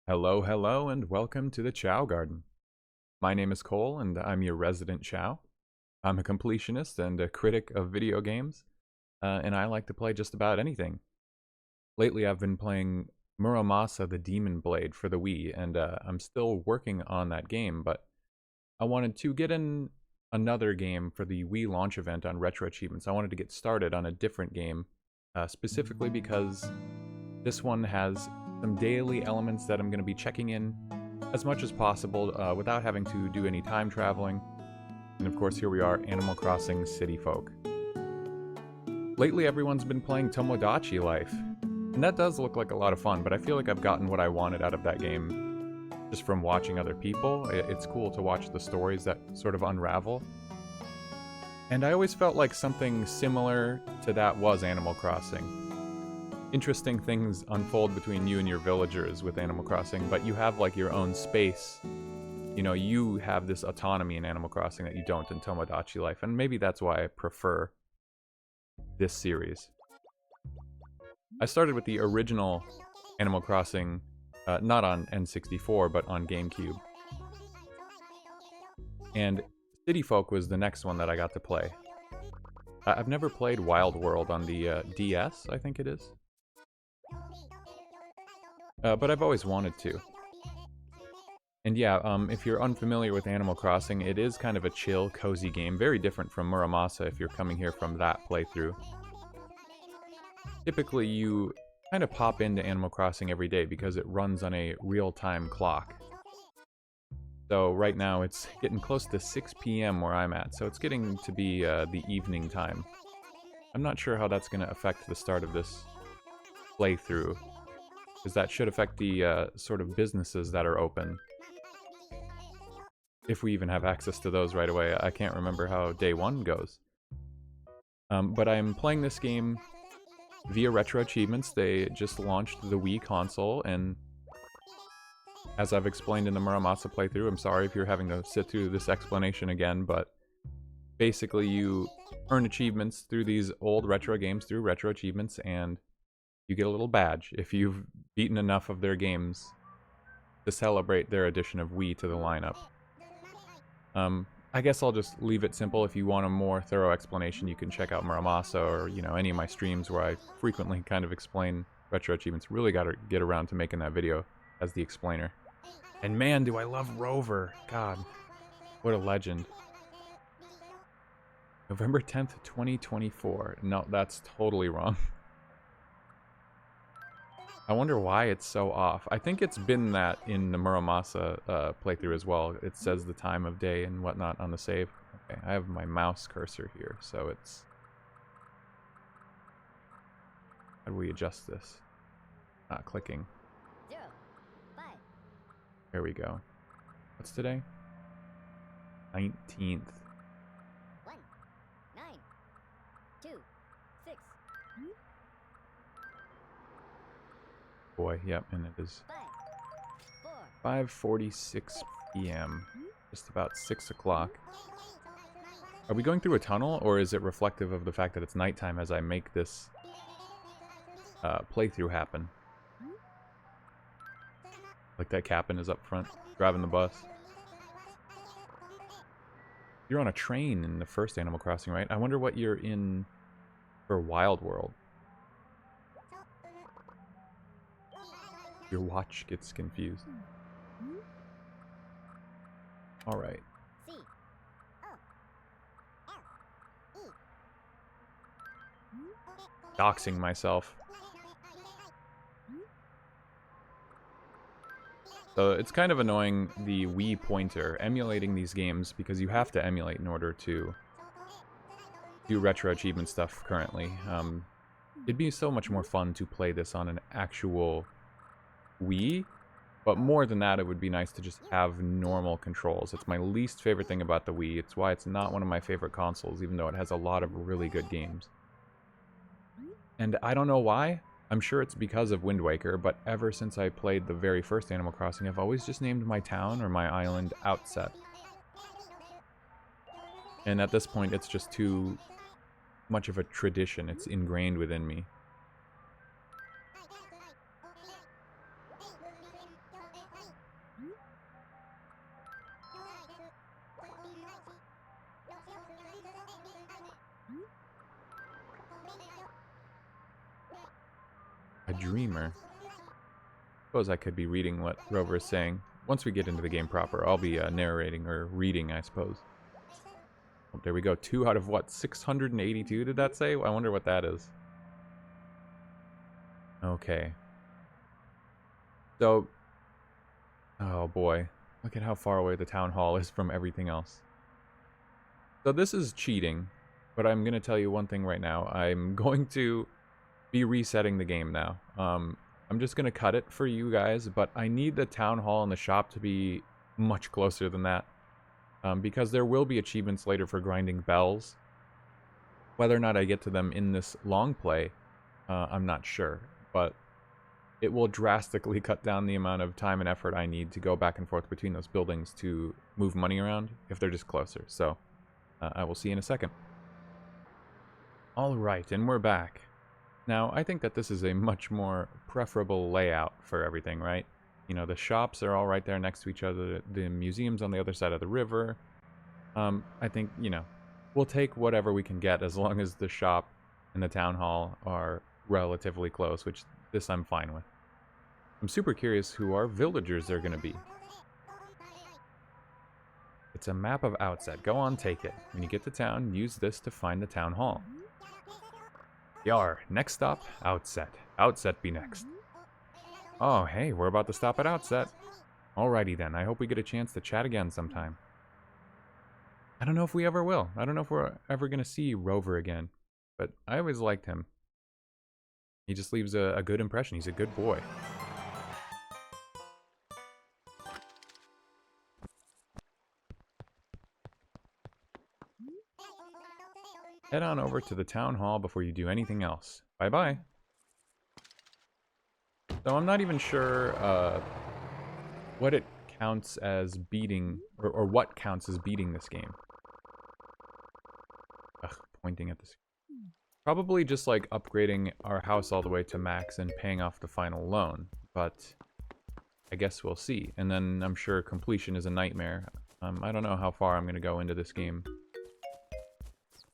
Hello, hello, and welcome to the Chao Garden. My name is Cole, and I'm your resident Chao. I'm a completionist and a critic of video games, and I like to play just about anything. Lately, I've been playing Muramasa the Demon Blade for the Wii, and I'm still working on that game, but I wanted to get in another game for the Wii Launch Event on RetroAchievements. I wanted to get started on a different game, specifically because this one has some daily elements that I'm going to be checking in as much as possible without having to do any time traveling. And of course, here we are, Animal Crossing City Folk. Lately, everyone's been playing Tomodachi Life, and that does look like a lot of fun, but I feel like I've gotten what I wanted out of that game just from watching other people. It's cool to watch the stories that sort of unravel. And I always felt like something similar to that was Animal Crossing. Interesting things unfold between you and your villagers with Animal Crossing, but you have like your own space. You know, you have this autonomy in Animal Crossing that you don't in Tomodachi Life, and maybe that's why I prefer this series. I started with the original Animal Crossing, not on N64, but on GameCube. And City Folk was the next one that I got to play. I've never played Wild World on the DS, I think it is. But I've always wanted to. And yeah, if you're unfamiliar with Animal Crossing, it is kind of a chill, cozy game. Very different from Muramasa if you're coming here from that playthrough. Typically, you kind of pop into Animal Crossing every day because it runs on a real-time clock. So right now, it's getting close to 6 p.m. where I'm at, so it's getting to be the evening time. I'm not sure how that's going to affect the start of this playthrough, because that should affect the sort of businesses that are open. If we even have access to those right away. I can't remember how day one goes. But I'm playing this game via RetroAchievements. They just launched the Wii console, and as I've explained in the Muramasa playthrough, I'm sorry if you're having to sit through this explanation again, but basically you earn achievements through these old retro games through RetroAchievements, and you get a little badge if you've beaten enough of their games to celebrate their addition of Wii to the lineup. I guess I'll just leave it simple. If you want a more thorough explanation, you can check out Muramasa or, you know, any of my streams where I frequently kind of explain RetroAchievements. Really got to get around to making that video as the explainer. And man, do I love Rover. God, what a legend. November 10th, 2024. No, that's totally wrong. I wonder why it's so off. I think it's been that in the Muramasa playthrough as well. It says the time of day and whatnot on the save. Okay, I have my mouse cursor here, so it's... How do we adjust this? Not clicking. 0, 5. There we go. What's today? 19th. 1, 9, 2, 6, Boy, yep, and it is 5, 4. 5:46 p.m. Just about 6 o'clock. Are we going through a tunnel, or is it reflective of the fact that it's nighttime as I make this playthrough happen? Like that Captain is up front, driving the bus. You're on a train in the first Animal Crossing, right? I wonder what you're in for Wild World. Your watch gets confused. Alright. C, O, L, E. Doxing myself. So it's kind of annoying, the Wii pointer, emulating these games, because you have to emulate in order to do retro achievement stuff currently. It'd be so much more fun to play this on an actual Wii, but more than that, it would be nice to just have normal controls. It's my least favorite thing about the Wii. It's why it's not one of my favorite consoles, even though it has a lot of really good games. And I don't know why. I'm sure it's because of Wind Waker, but ever since I played the very first Animal Crossing, I've always just named my town or my island Outset. And at this point, it's just too much of a tradition. It's ingrained within me. A dreamer. Suppose I could be reading what Rover is saying. Once we get into the game proper, I'll be narrating or reading, I suppose. Oh, there we go. 2 out of what? 682, did that say? I wonder what that is. Okay. So, oh boy. Look at how far away the town hall is from everything else. So this is cheating, but I'm going to tell you one thing right now. I'm going to be resetting the game now. I'm just going to cut it for you guys, but I need the town hall and the shop to be much closer than that. Because there will be achievements later for grinding bells. Whether or not I get to them in this long play, I'm not sure. But it will drastically cut down the amount of time and effort I need to go back and forth between those buildings to move money around if they're just closer. So I will see you in a second. Alright, and we're back. Now, I think that this is a much more preferable layout for everything, right? You know, the shops are all right there next to each other. The museum's on the other side of the river. I think, you know, we'll take whatever we can get as long as the shop and the town hall are relatively close, which this I'm fine with. I'm super curious who our villagers are going to be. It's a map of Outset. Go on, take it. When you get to town, use this to find the town hall. Yar, next stop, Outset. Outset be next. Oh, hey, we're about to stop at Outset. Alrighty then, I hope we get a chance to chat again sometime. I don't know if we ever will. I don't know if we're ever going to see Rover again. But I always liked him. He just leaves a good impression. He's a good boy. Head on over to the town hall before you do anything else. Bye-bye. So I'm not even sure what it counts as beating, or what counts as beating this game. Ugh, pointing at the screen. Probably just like upgrading our house all the way to max and paying off the final loan, but I guess we'll see. And then I'm sure completion is a nightmare. I don't know how far I'm going to go into this game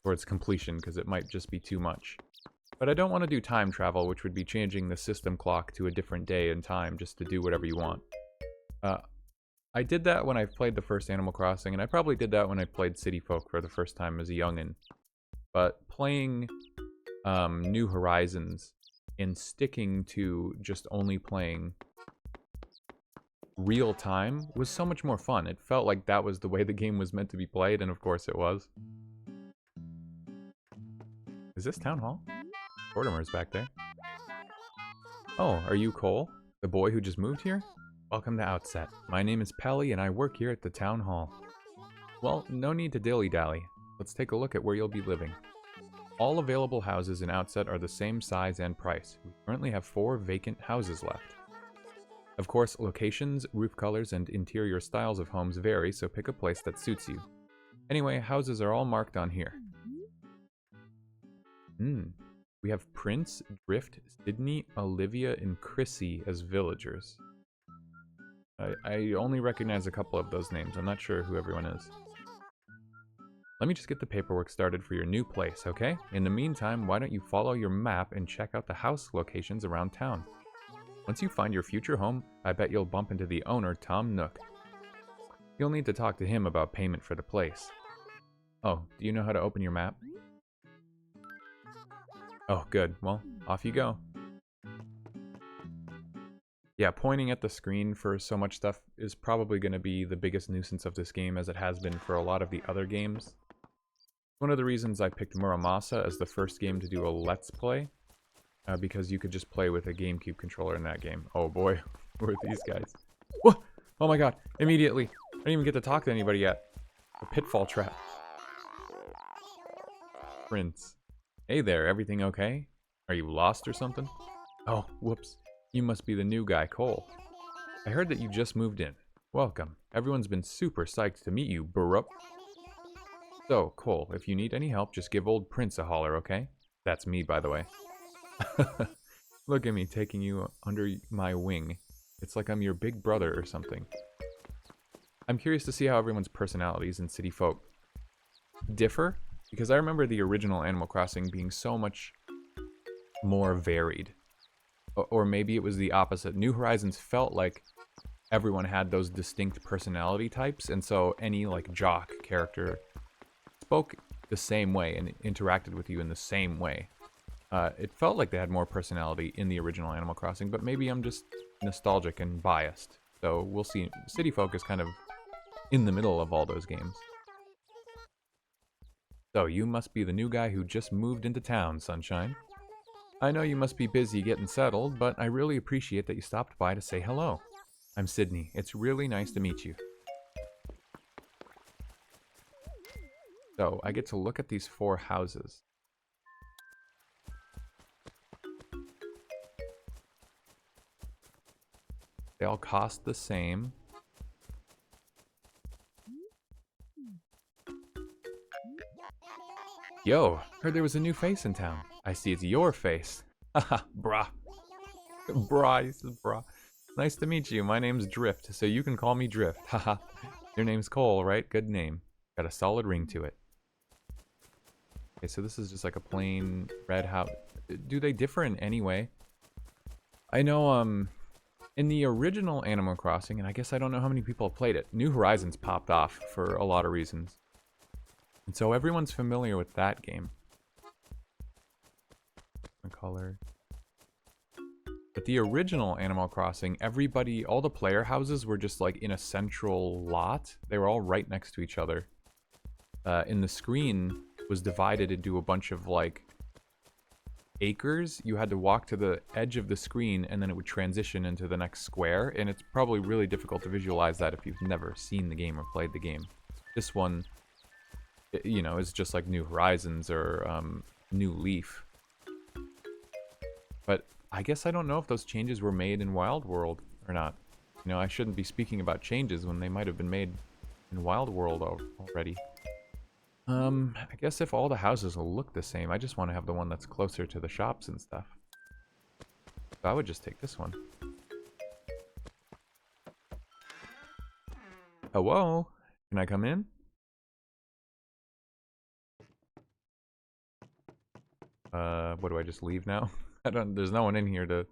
for its completion, because it might just be too much. But I don't want to do time travel, which would be changing the system clock to a different day and time just to do whatever you want. I did that when I played the first Animal Crossing, and I probably did that when I played City Folk for the first time as a youngin'. But playing New Horizons and sticking to just only playing real time was so much more fun. It felt like that was the way the game was meant to be played, and of course it was. Is this Town Hall? Mortimer's back there. Oh, are you Cole? The boy who just moved here? Welcome to Outset. My name is Pelly and I work here at the Town Hall. Well, no need to dilly-dally. Let's take a look at where you'll be living. All available houses in Outset are the same size and price. We currently have 4 vacant houses left. Of course, locations, roof colors, and interior styles of homes vary, so pick a place that suits you. Anyway, houses are all marked on here. We have Prince, Drift, Sydney, Olivia, and Chrissy as villagers. I only recognize a couple of those names. I'm not sure who everyone is. Let me just get the paperwork started for your new place, okay? In the meantime, why don't you follow your map and check out the house locations around town. Once you find your future home, I bet you'll bump into the owner, Tom Nook. You'll need to talk to him about payment for the place. Oh, do you know how to open your map? Oh, good. Well, off you go. Yeah, pointing at the screen for so much stuff is probably going to be the biggest nuisance of this game, as it has been for a lot of the other games. One of the reasons I picked Muramasa as the first game to do a Let's Play, because you could just play with a GameCube controller in that game. Oh boy, who are these guys? Whoa! Oh my god, immediately! I didn't even get to talk to anybody yet. A pitfall trap. Prince. Hey there, everything okay? Are you lost or something? Oh, whoops. You must be the new guy, Cole. I heard that you just moved in. Welcome. Everyone's been super psyched to meet you, Burrup. So, Cole, if you need any help, just give old Prince a holler, okay? That's me, by the way. Look at me taking you under my wing. It's like I'm your big brother or something. I'm curious to see how everyone's personalities and city folk differ. Because I remember the original Animal Crossing being so much more varied. Or maybe it was the opposite. New Horizons felt like everyone had those distinct personality types, and so any like jock character spoke the same way and interacted with you in the same way. It felt like they had more personality in the original Animal Crossing, but maybe I'm just nostalgic and biased. So we'll see. City Folk is kind of in the middle of all those games. So you must be the new guy who just moved into town, Sunshine. I know you must be busy getting settled, but I really appreciate that you stopped by to say hello. I'm Sydney. It's really nice to meet you. So I get to look at these 4 houses. They all cost the same. Yo, heard there was a new face in town. I see it's your face. Haha, brah. Brah, he says brah. Nice to meet you. My name's Drift, so you can call me Drift. Haha. Your name's Cole, right? Good name. Got a solid ring to it. Okay, so this is just like a plain red house. Do they differ in any way? I know, in the original Animal Crossing, and I guess I don't know how many people have played it, New Horizons popped off for a lot of reasons. And so everyone's familiar with that game. The color. But the original Animal Crossing, everybody, all the player houses were just like in a central lot. They were all right next to each other. And the screen was divided into a bunch of like acres. You had to walk to the edge of the screen and then it would transition into the next square. And it's probably really difficult to visualize that if you've never seen the game or played the game. This one, you know, is just like New Horizons or New Leaf. But I guess I don't know if those changes were made in Wild World or not. You know, I shouldn't be speaking about changes when they might have been made in Wild World already. I guess if all the houses will look the same, I just want to have the one that's closer to the shops and stuff. So I would just take this one. Hello? Can I come in? What do I just leave now? There's no one in here to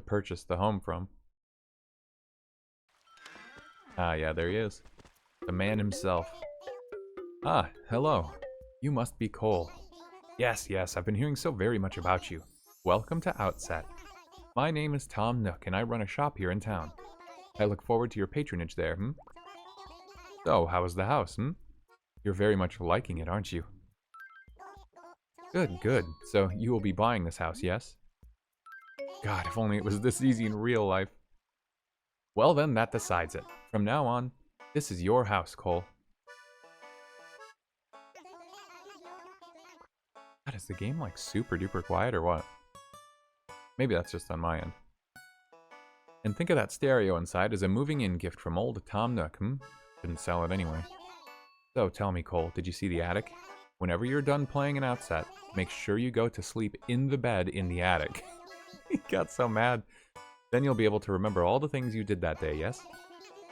purchase the home from. Ah, yeah, there he is. The man himself. Ah, hello. You must be Cole. Yes, yes, I've been hearing so very much about you. Welcome to Outset. My name is Tom Nook, and I run a shop here in town. I look forward to your patronage there, So, how is the house, You're very much liking it, aren't you? Good, good. So, you will be buying this house, yes? God, if only it was this easy in real life. Well then, that decides it. From now on, this is your house, Cole. God, is the game like super duper quiet or what? Maybe that's just on my end. And think of that stereo inside as a moving in gift from old Tom Nook, Didn't sell it anyway. So tell me, Cole, did you see the attic? Whenever you're done playing an Outset, make sure you go to sleep in the bed in the attic. He got so mad. Then you'll be able to remember all the things you did that day, yes?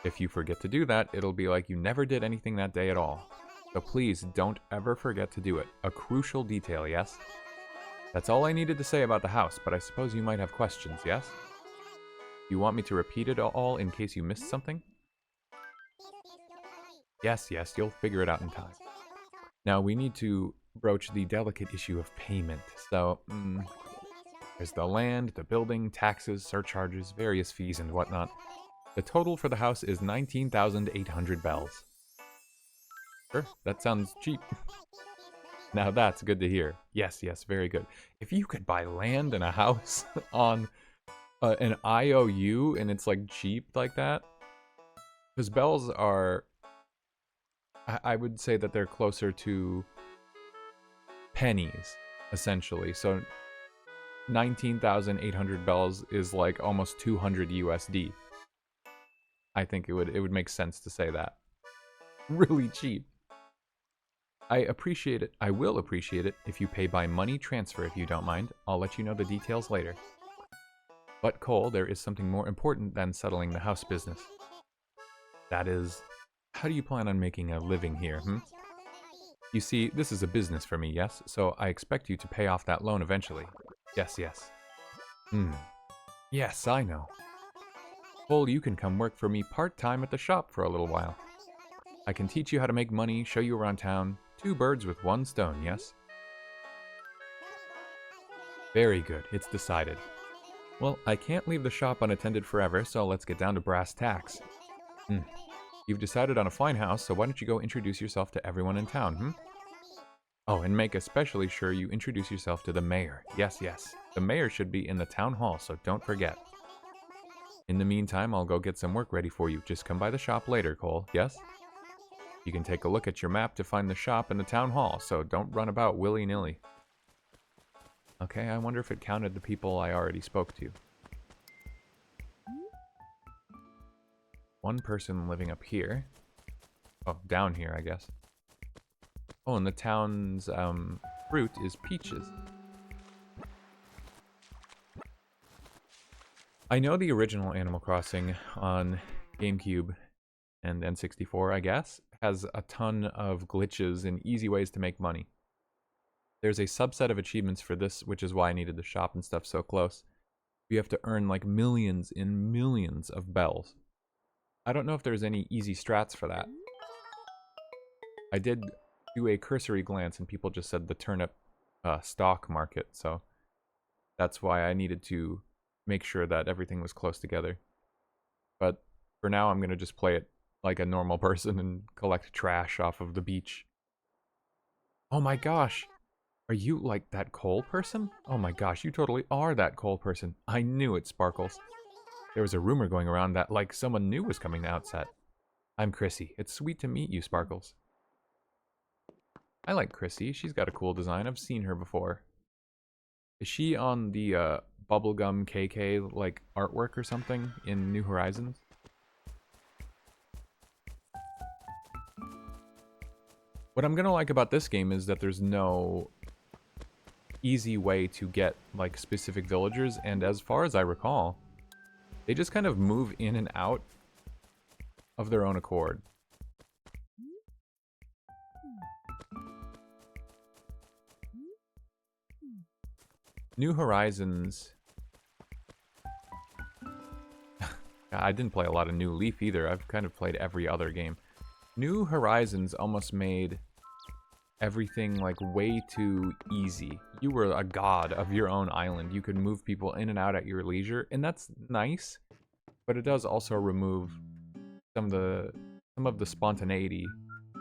If you forget to do that, it'll be like you never did anything that day at all. So please don't ever forget to do it. A crucial detail, yes? That's all I needed to say about the house, but I suppose you might have questions, yes? You want me to repeat it all in case you missed something? Yes, yes, you'll figure it out in time. Now, we need to broach the delicate issue of payment. So, there's the land, the building, taxes, surcharges, various fees, and whatnot. The total for the house is 19,800 bells. Sure, that sounds cheap. Now that's good to hear. Yes, yes, very good. If you could buy land and a house on an IOU and it's like cheap like that, because bells are, I would say that they're closer to pennies, essentially. So 19,800 bells is like almost 200 USD. I think it would make sense to say that. Really cheap. I appreciate it. I will appreciate it if you pay by money transfer if you don't mind. I'll let you know the details later. But Cole, there is something more important than settling the house business. That is, how do you plan on making a living here, You see, this is a business for me, yes? So I expect you to pay off that loan eventually. Yes, yes. Yes, I know. Cole, you can come work for me part-time at the shop for a little while. I can teach you how to make money, show you around town. 2 birds with 1 stone, yes? Very good, it's decided. Well, I can't leave the shop unattended forever, so let's get down to brass tacks. You've decided on a fine house, so why don't you go introduce yourself to everyone in town, Oh, and make especially sure you introduce yourself to the mayor. Yes, yes. The mayor should be in the town hall, so don't forget. In the meantime, I'll go get some work ready for you. Just come by the shop later, Cole, yes? You can take a look at your map to find the shop and the town hall, so don't run about willy-nilly. Okay, I wonder if it counted the people I already spoke to. 1 person living up here. Oh, down here, I guess. Oh, and the town's fruit is peaches. I know the original Animal Crossing on GameCube and N64, I guess, has a ton of glitches and easy ways to make money. There's a subset of achievements for this, which is why I needed the shop and stuff so close. You have to earn like millions and millions of bells. I don't know if there's any easy strats for that. I did do a cursory glance and people just said the turnip stock market, so that's why I needed to make sure that everything was close together. But for now, I'm going to just play it like a normal person and collect trash off of the beach. Oh my gosh! Are you like that coal person? Oh my gosh, you totally are that coal person. I knew it, Sparkles. There was a rumor going around that like someone new was coming to Outset. I'm Chrissy. It's sweet to meet you, Sparkles. I like Chrissy. She's got a cool design. I've seen her before. Is she on the Bubblegum KK like artwork or something in New Horizons? What I'm gonna like about this game is that there's no easy way to get like specific villagers, and as far as I recall, they just kind of move in and out of their own accord. New Horizons... I didn't play a lot of New Leaf either. I've kind of played every other game. New Horizons almost made everything like way too easy. You were a god of your own island. You could move people in and out at your leisure, and that's nice, but it does also remove some of the spontaneity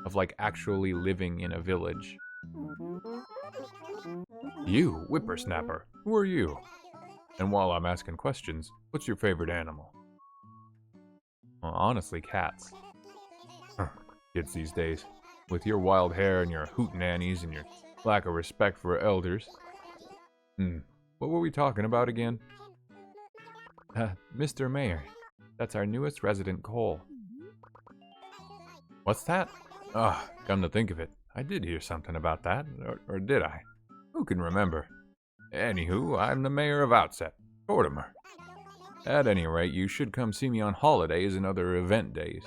of like actually living in a village. You, whippersnapper, who are you? And while I'm asking questions, what's your favorite animal? Well, honestly, cats. Kids these days, with your wild hair and your hootenannies and your lack of respect for elders. What were we talking about again? Mr. Mayor. That's our newest resident, Cole. What's that? Come to think of it, I did hear something about that, or did I? Who can remember? Anywho, I'm the mayor of Outset, Mortimer. At any rate, you should come see me on holidays and other event days.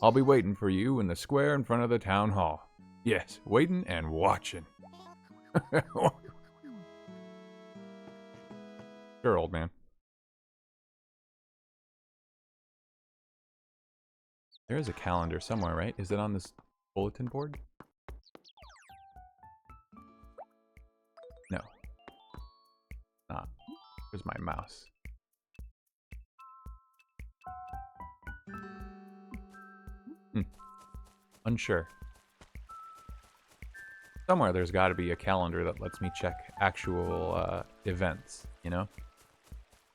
I'll be waiting for you in the square in front of the town hall. Yes, waiting and watching. Sure, old man. There is a calendar somewhere, right? Is it on this bulletin board? No. Not. Where's my mouse? Unsure. Somewhere there's got to be a calendar that lets me check actual events, you know?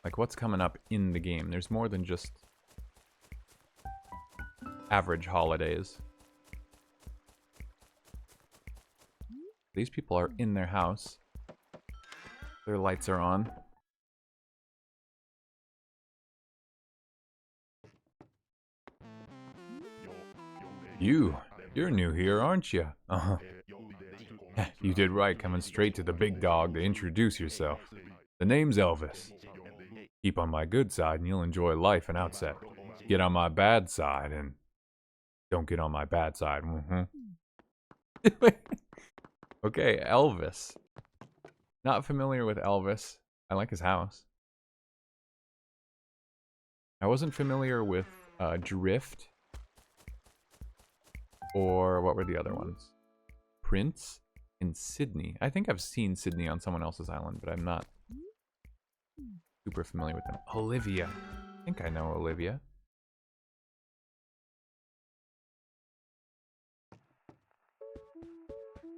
Like what's coming up in the game. There's more than just average holidays. These people are in their house. Their lights are on. You're new here, aren't you? You did right coming straight to the big dog to introduce yourself. The name's Elvis. Keep on my good side and you'll enjoy life in Outset. Get on my bad side and don't get on my bad side. Okay, Elvis. Not familiar with Elvis. I like his house. I wasn't familiar with Drift. Or what were the other ones? Prince and Sydney. I think I've seen Sydney on someone else's island, but I'm not super familiar with them. Olivia. I think I know Olivia.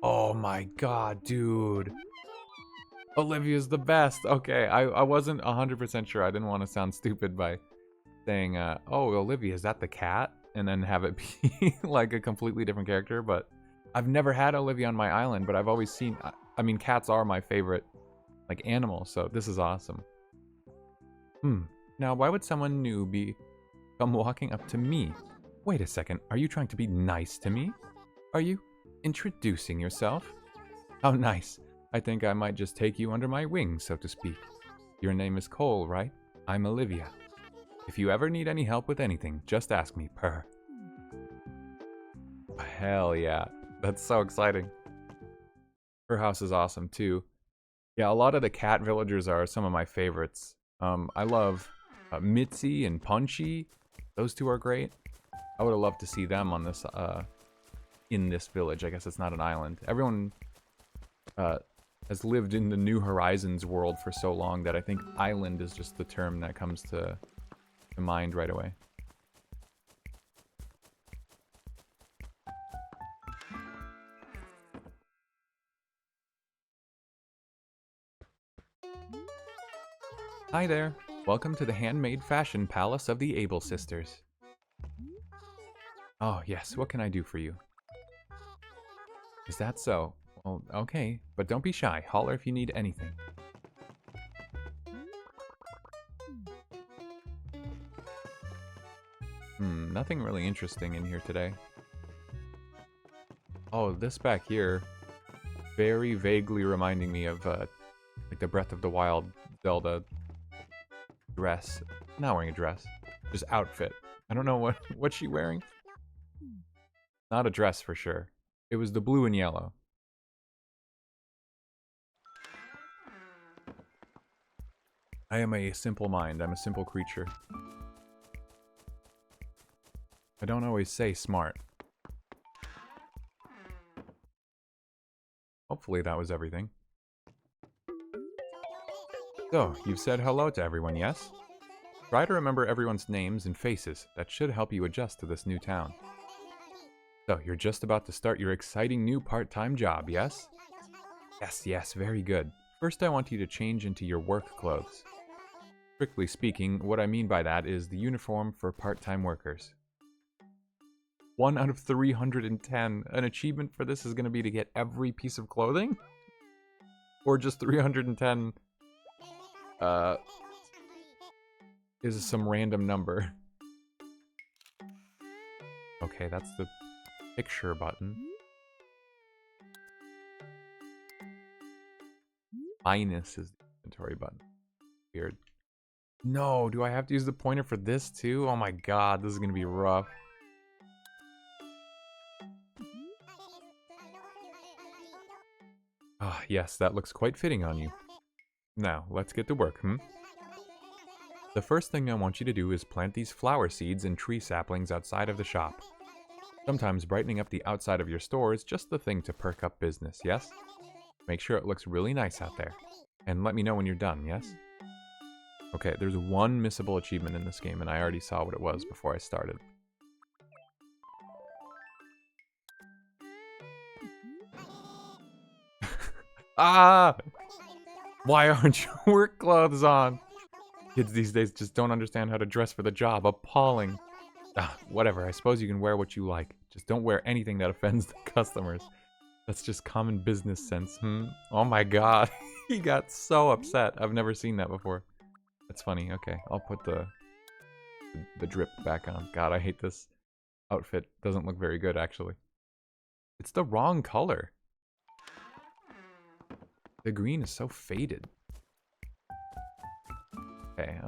Oh my god, dude. Olivia's the best. Okay, I wasn't 100% sure. I didn't want to sound stupid by saying, oh, Olivia, is that the cat? And then have it be like a completely different character. But I've never had Olivia on my island, but I've always seen, I mean, cats are my favorite, like, animal. So this is awesome. Now, why would someone new come walking up to me? Wait a second, are you trying to be nice to me? Are you introducing yourself? How nice. I think I might just take you under my wing, so to speak. Your name is Cole, right? I'm Olivia. If you ever need any help with anything, just ask me, purr. Hell yeah. That's so exciting. Her house is awesome, too. Yeah, a lot of the cat villagers are some of my favorites. I love Mitzi and Punchy. Those two are great. I would have loved to see them on this, in this village. I guess it's not an island. Everyone has lived in the New Horizons world for so long that I think island is just the term that comes to mind right away. Hi there. Welcome to the handmade fashion palace of the Able Sisters. Oh, yes. What can I do for you? Is that so? Well, okay. But don't be shy. Holler if you need anything. Nothing really interesting in here today. Oh, this back here, very vaguely reminding me of, like the Breath of the Wild Zelda dress. Not wearing a dress, just outfit. I don't know what's she wearing. Not a dress for sure. It was the blue and yellow. I am a simple mind. I'm a simple creature. I don't always say smart. Hopefully that was everything. So, you've said hello to everyone, yes? Try to remember everyone's names and faces. That should help you adjust to this new town. So, you're just about to start your exciting new part-time job, yes? Yes, very good. First, I want you to change into your work clothes. Strictly speaking, what I mean by that is the uniform for part-time workers. 1 out of 310. An achievement for this is going to be to get every piece of clothing? Or just 310, is some random number. Okay, that's the picture button. Minus is the inventory button. Weird. No, do I have to use the pointer for this too? Oh my god, this is going to be rough. Ah, yes, that looks quite fitting on you. Now, let's get to work, The first thing I want you to do is plant these flower seeds and tree saplings outside of the shop. Sometimes brightening up the outside of your store is just the thing to perk up business, yes? Make sure it looks really nice out there. And let me know when you're done, yes? Okay, there's one missable achievement in this game, and I already saw what it was before I started. Ah! Why aren't your work clothes on? Kids these days just don't understand how to dress for the job. Appalling. Ah, whatever. I suppose you can wear what you like. Just don't wear anything that offends the customers. That's just common business sense, Oh my god. He got so upset. I've never seen that before. That's funny. Okay, I'll put the drip back on. God, I hate this outfit. Doesn't look very good, actually. It's the wrong color. The green is so faded. Okay,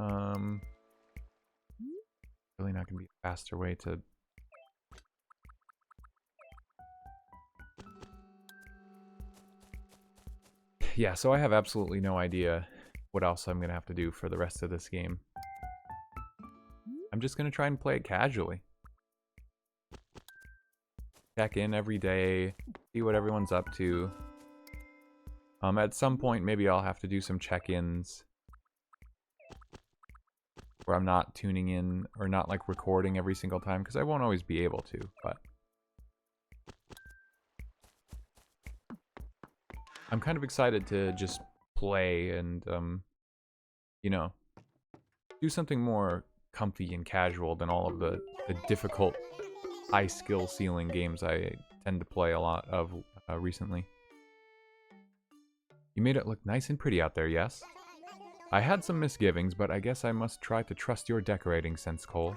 really not gonna be a faster way to... Yeah, so I have absolutely no idea what else I'm gonna have to do for the rest of this game. I'm just gonna try and play it casually. Check in every day, see what everyone's up to. At some point, maybe I'll have to do some check-ins where I'm not tuning in or not like recording every single time, because I won't always be able to, but I'm kind of excited to just play and, you know, do something more comfy and casual than all of the difficult high skill ceiling games I tend to play a lot of recently. You made it look nice and pretty out there, yes? I had some misgivings, but I guess I must try to trust your decorating sense, Cole.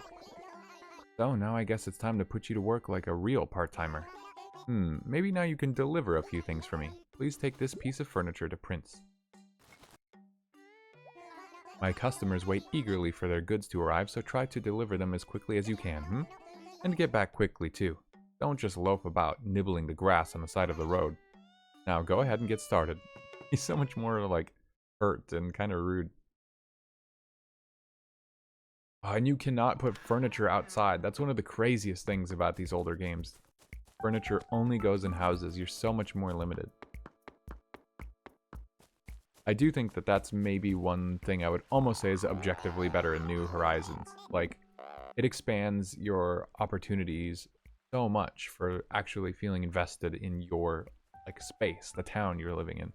So now I guess it's time to put you to work like a real part-timer. Maybe now you can deliver a few things for me. Please take this piece of furniture to Prince. My customers wait eagerly for their goods to arrive, so try to deliver them as quickly as you can, And get back quickly, too. Don't just loaf about, nibbling the grass on the side of the road. Now, go ahead and get started. He's so much more, like, hurt and kind of rude. Oh, and you cannot put furniture outside. That's one of the craziest things about these older games. Furniture only goes in houses. You're so much more limited. I do think that that's maybe one thing I would almost say is objectively better in New Horizons. Like, it expands your opportunities so much for actually feeling invested in your, like, space, the town you're living in.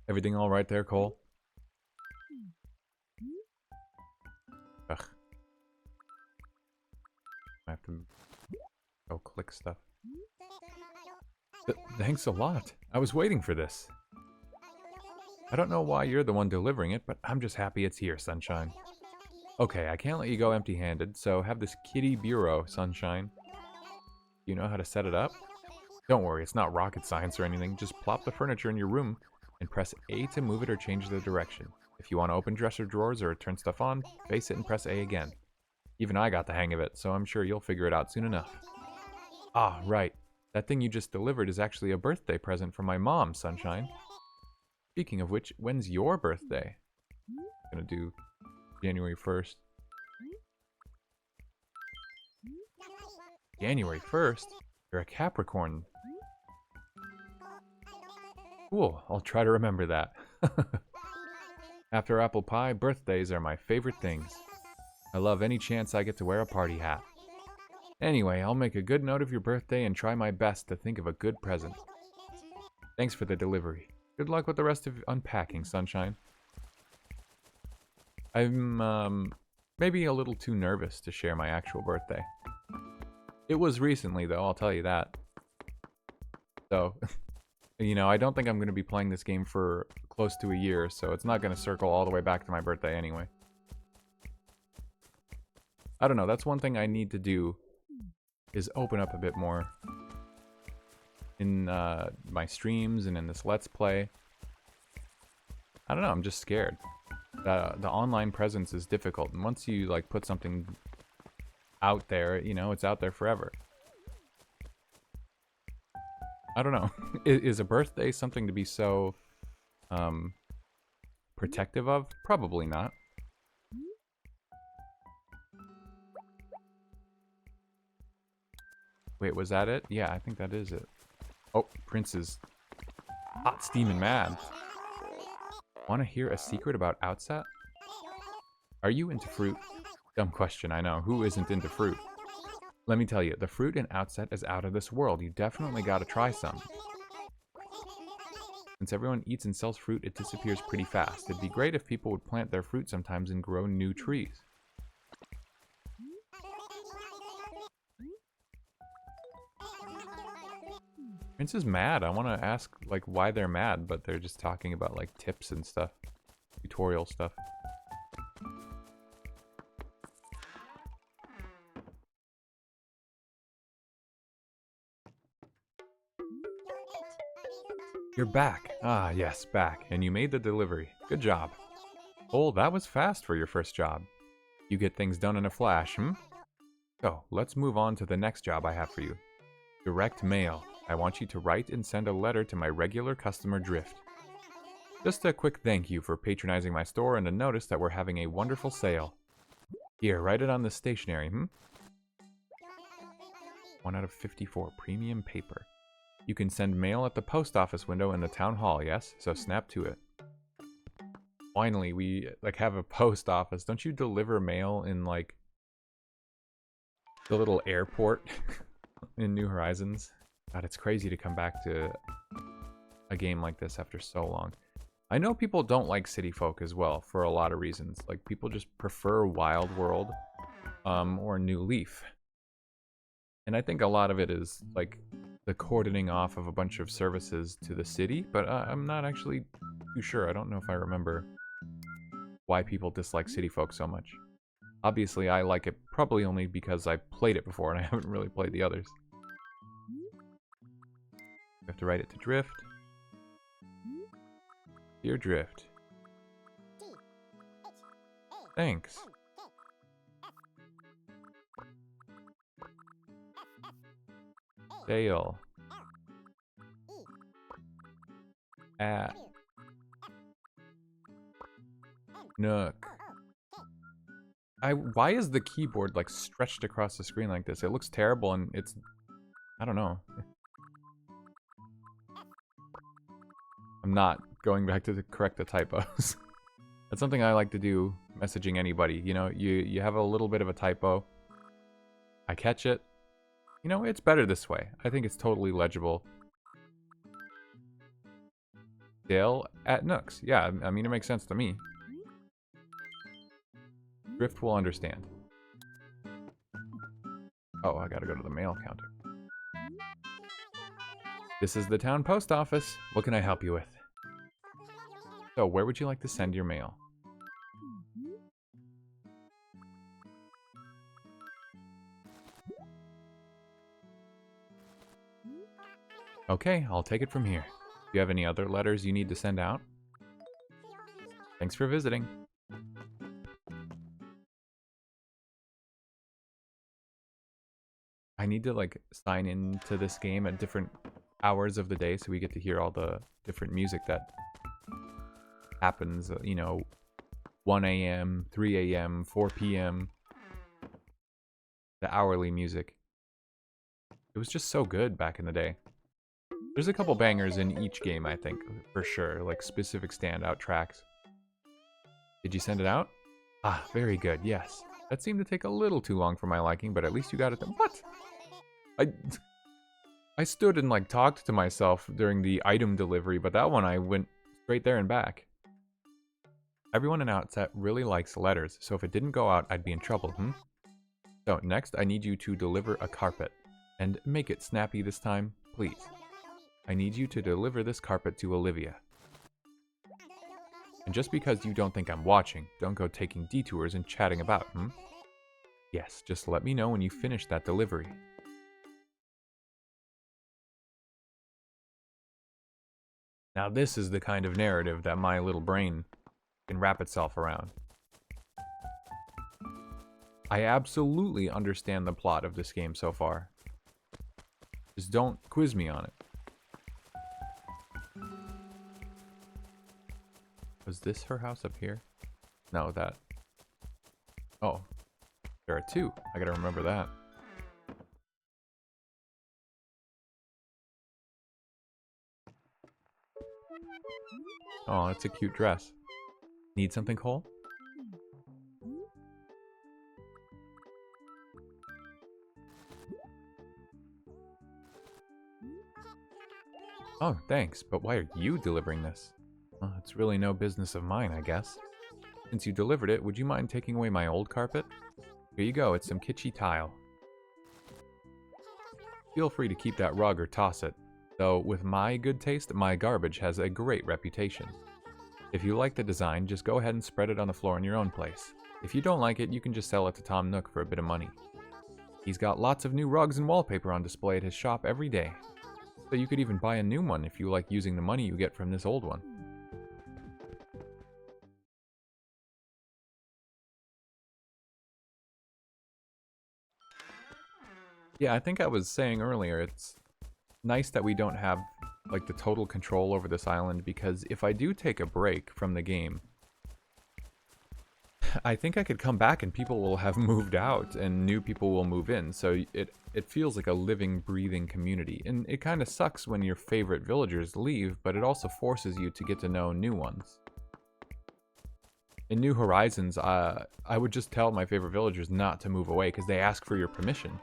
Everything all right there, Cole? Ugh. I have to go click stuff. Thanks a lot. I was waiting for this. I don't know why you're the one delivering it, but I'm just happy it's here, Sunshine. Okay, I can't let you go empty-handed, so have this kitty bureau, Sunshine. Do you know how to set it up? Don't worry, it's not rocket science or anything. Just plop the furniture in your room and press A to move it or change the direction. If you want to open dresser drawers or turn stuff on, face it and press A again. Even I got the hang of it, so I'm sure you'll figure it out soon enough. Ah, right. That thing you just delivered is actually a birthday present from my mom, Sunshine. Speaking of which, when's your birthday? I'm gonna do January 1st. January 1st? You're a Capricorn. Cool, I'll try to remember that. After apple pie, birthdays are my favorite things. I love any chance I get to wear a party hat. Anyway, I'll make a good note of your birthday and try my best to think of a good present. Thanks for the delivery. Good luck with the rest of unpacking, Sunshine. I'm, maybe a little too nervous to share my actual birthday. It was recently, though, I'll tell you that. So, you know, I don't think I'm going to be playing this game for close to a year, so it's not going to circle all the way back to my birthday anyway. I don't know, that's one thing I need to do, is open up a bit more in my streams and in this Let's Play. I don't know, I'm just scared. The online presence is difficult, and once you like put something out there, you know, it's out there forever. I don't know. Is a birthday something to be so protective of? Probably not. Wait, was that it? Yeah, I think that is it. Oh, Prince is hot, steaming mad. Want to hear a secret about Outset? Are you into fruit? Dumb question, I know. Who isn't into fruit? Let me tell you, the fruit in Outset is out of this world. You definitely gotta try some. Since everyone eats and sells fruit, it disappears pretty fast. It'd be great if people would plant their fruit sometimes and grow new trees. Prince is mad. I want to ask, like, why they're mad, but they're just talking about, like, tips and stuff. Tutorial stuff. You're back. Ah, yes, back. And you made the delivery. Good job. Oh, that was fast for your first job. You get things done in a flash, So, let's move on to the next job I have for you. Direct mail. I want you to write and send a letter to my regular customer Drift. Just a quick thank you for patronizing my store and a notice that we're having a wonderful sale. Here, write it on the stationery, 1 out of 54, premium paper. You can send mail at the post office window in the town hall, yes? So snap to it. Finally, we, like, have a post office. Don't you deliver mail in, like, the little airport in New Horizons? God, it's crazy to come back to a game like this after so long. I know people don't like City Folk as well for a lot of reasons. Like, people just prefer Wild World or New Leaf. And I think a lot of it is, like, the cordoning off of a bunch of services to the city, but I'm not actually too sure. I don't know if I remember why people dislike City Folk so much. Obviously, I like it probably only because I played it before and I haven't really played the others. We have to write it to Drift. Dear Drift. Thanks. Sale. At Nook. Why is the keyboard like stretched across the screen like this? It looks terrible and it's, I don't know. I'm not going back to correct the typos. That's something I like to do messaging anybody. You know, you have a little bit of a typo. I catch it. You know, it's better this way. I think it's totally legible. Dale at Nooks. Yeah, I mean, it makes sense to me. Drift will understand. Oh, I gotta go to the mail counter. This is the town post office. What can I help you with? So, where would you like to send your mail? Okay, I'll take it from here. Do you have any other letters you need to send out? Thanks for visiting. I need to, like, sign into this game at different hours of the day so we get to hear all the different music that happens, you know, 1 a.m., 3 a.m., 4 p.m. The hourly music. It was just so good back in the day. There's a couple bangers in each game, I think, for sure, like specific standout tracks. Did you send it out? Ah, very good, yes. That seemed to take a little too long for my liking, but at least you got it done. What? I stood and, like, talked to myself during the item delivery, but that one I went straight there and back. Everyone in Outset really likes letters, so if it didn't go out, I'd be in trouble, So, next, I need you to deliver a carpet. And make it snappy this time, please. I need you to deliver this carpet to Olivia. And just because you don't think I'm watching, don't go taking detours and chatting about, Yes, just let me know when you finish that delivery. Now this is the kind of narrative that my little brain can wrap itself around. I absolutely understand the plot of this game so far. Just don't quiz me on it. Was this her house up here? No, that. Oh. There are two. I gotta remember that. Oh, it's a cute dress. Need something, Cole? Oh, thanks, but why are you delivering this? Well, it's really no business of mine, I guess. Since you delivered it, would you mind taking away my old carpet? Here you go, it's some kitschy tile. Feel free to keep that rug or toss it, though with my good taste, my garbage has a great reputation. If you like the design, just go ahead and spread it on the floor in your own place. If you don't like it, you can just sell it to Tom Nook for a bit of money. He's got lots of new rugs and wallpaper on display at his shop every day. So you could even buy a new one if you like using the money you get from this old one. Yeah, I think I was saying earlier, it's nice that we don't have like the total control over this island, because if I do take a break from the game, I think I could come back and people will have moved out and new people will move in. So it feels like a living, breathing community. And it kind of sucks when your favorite villagers leave, but it also forces you to get to know new ones. In New Horizons, I would just tell my favorite villagers not to move away because they ask for your permission.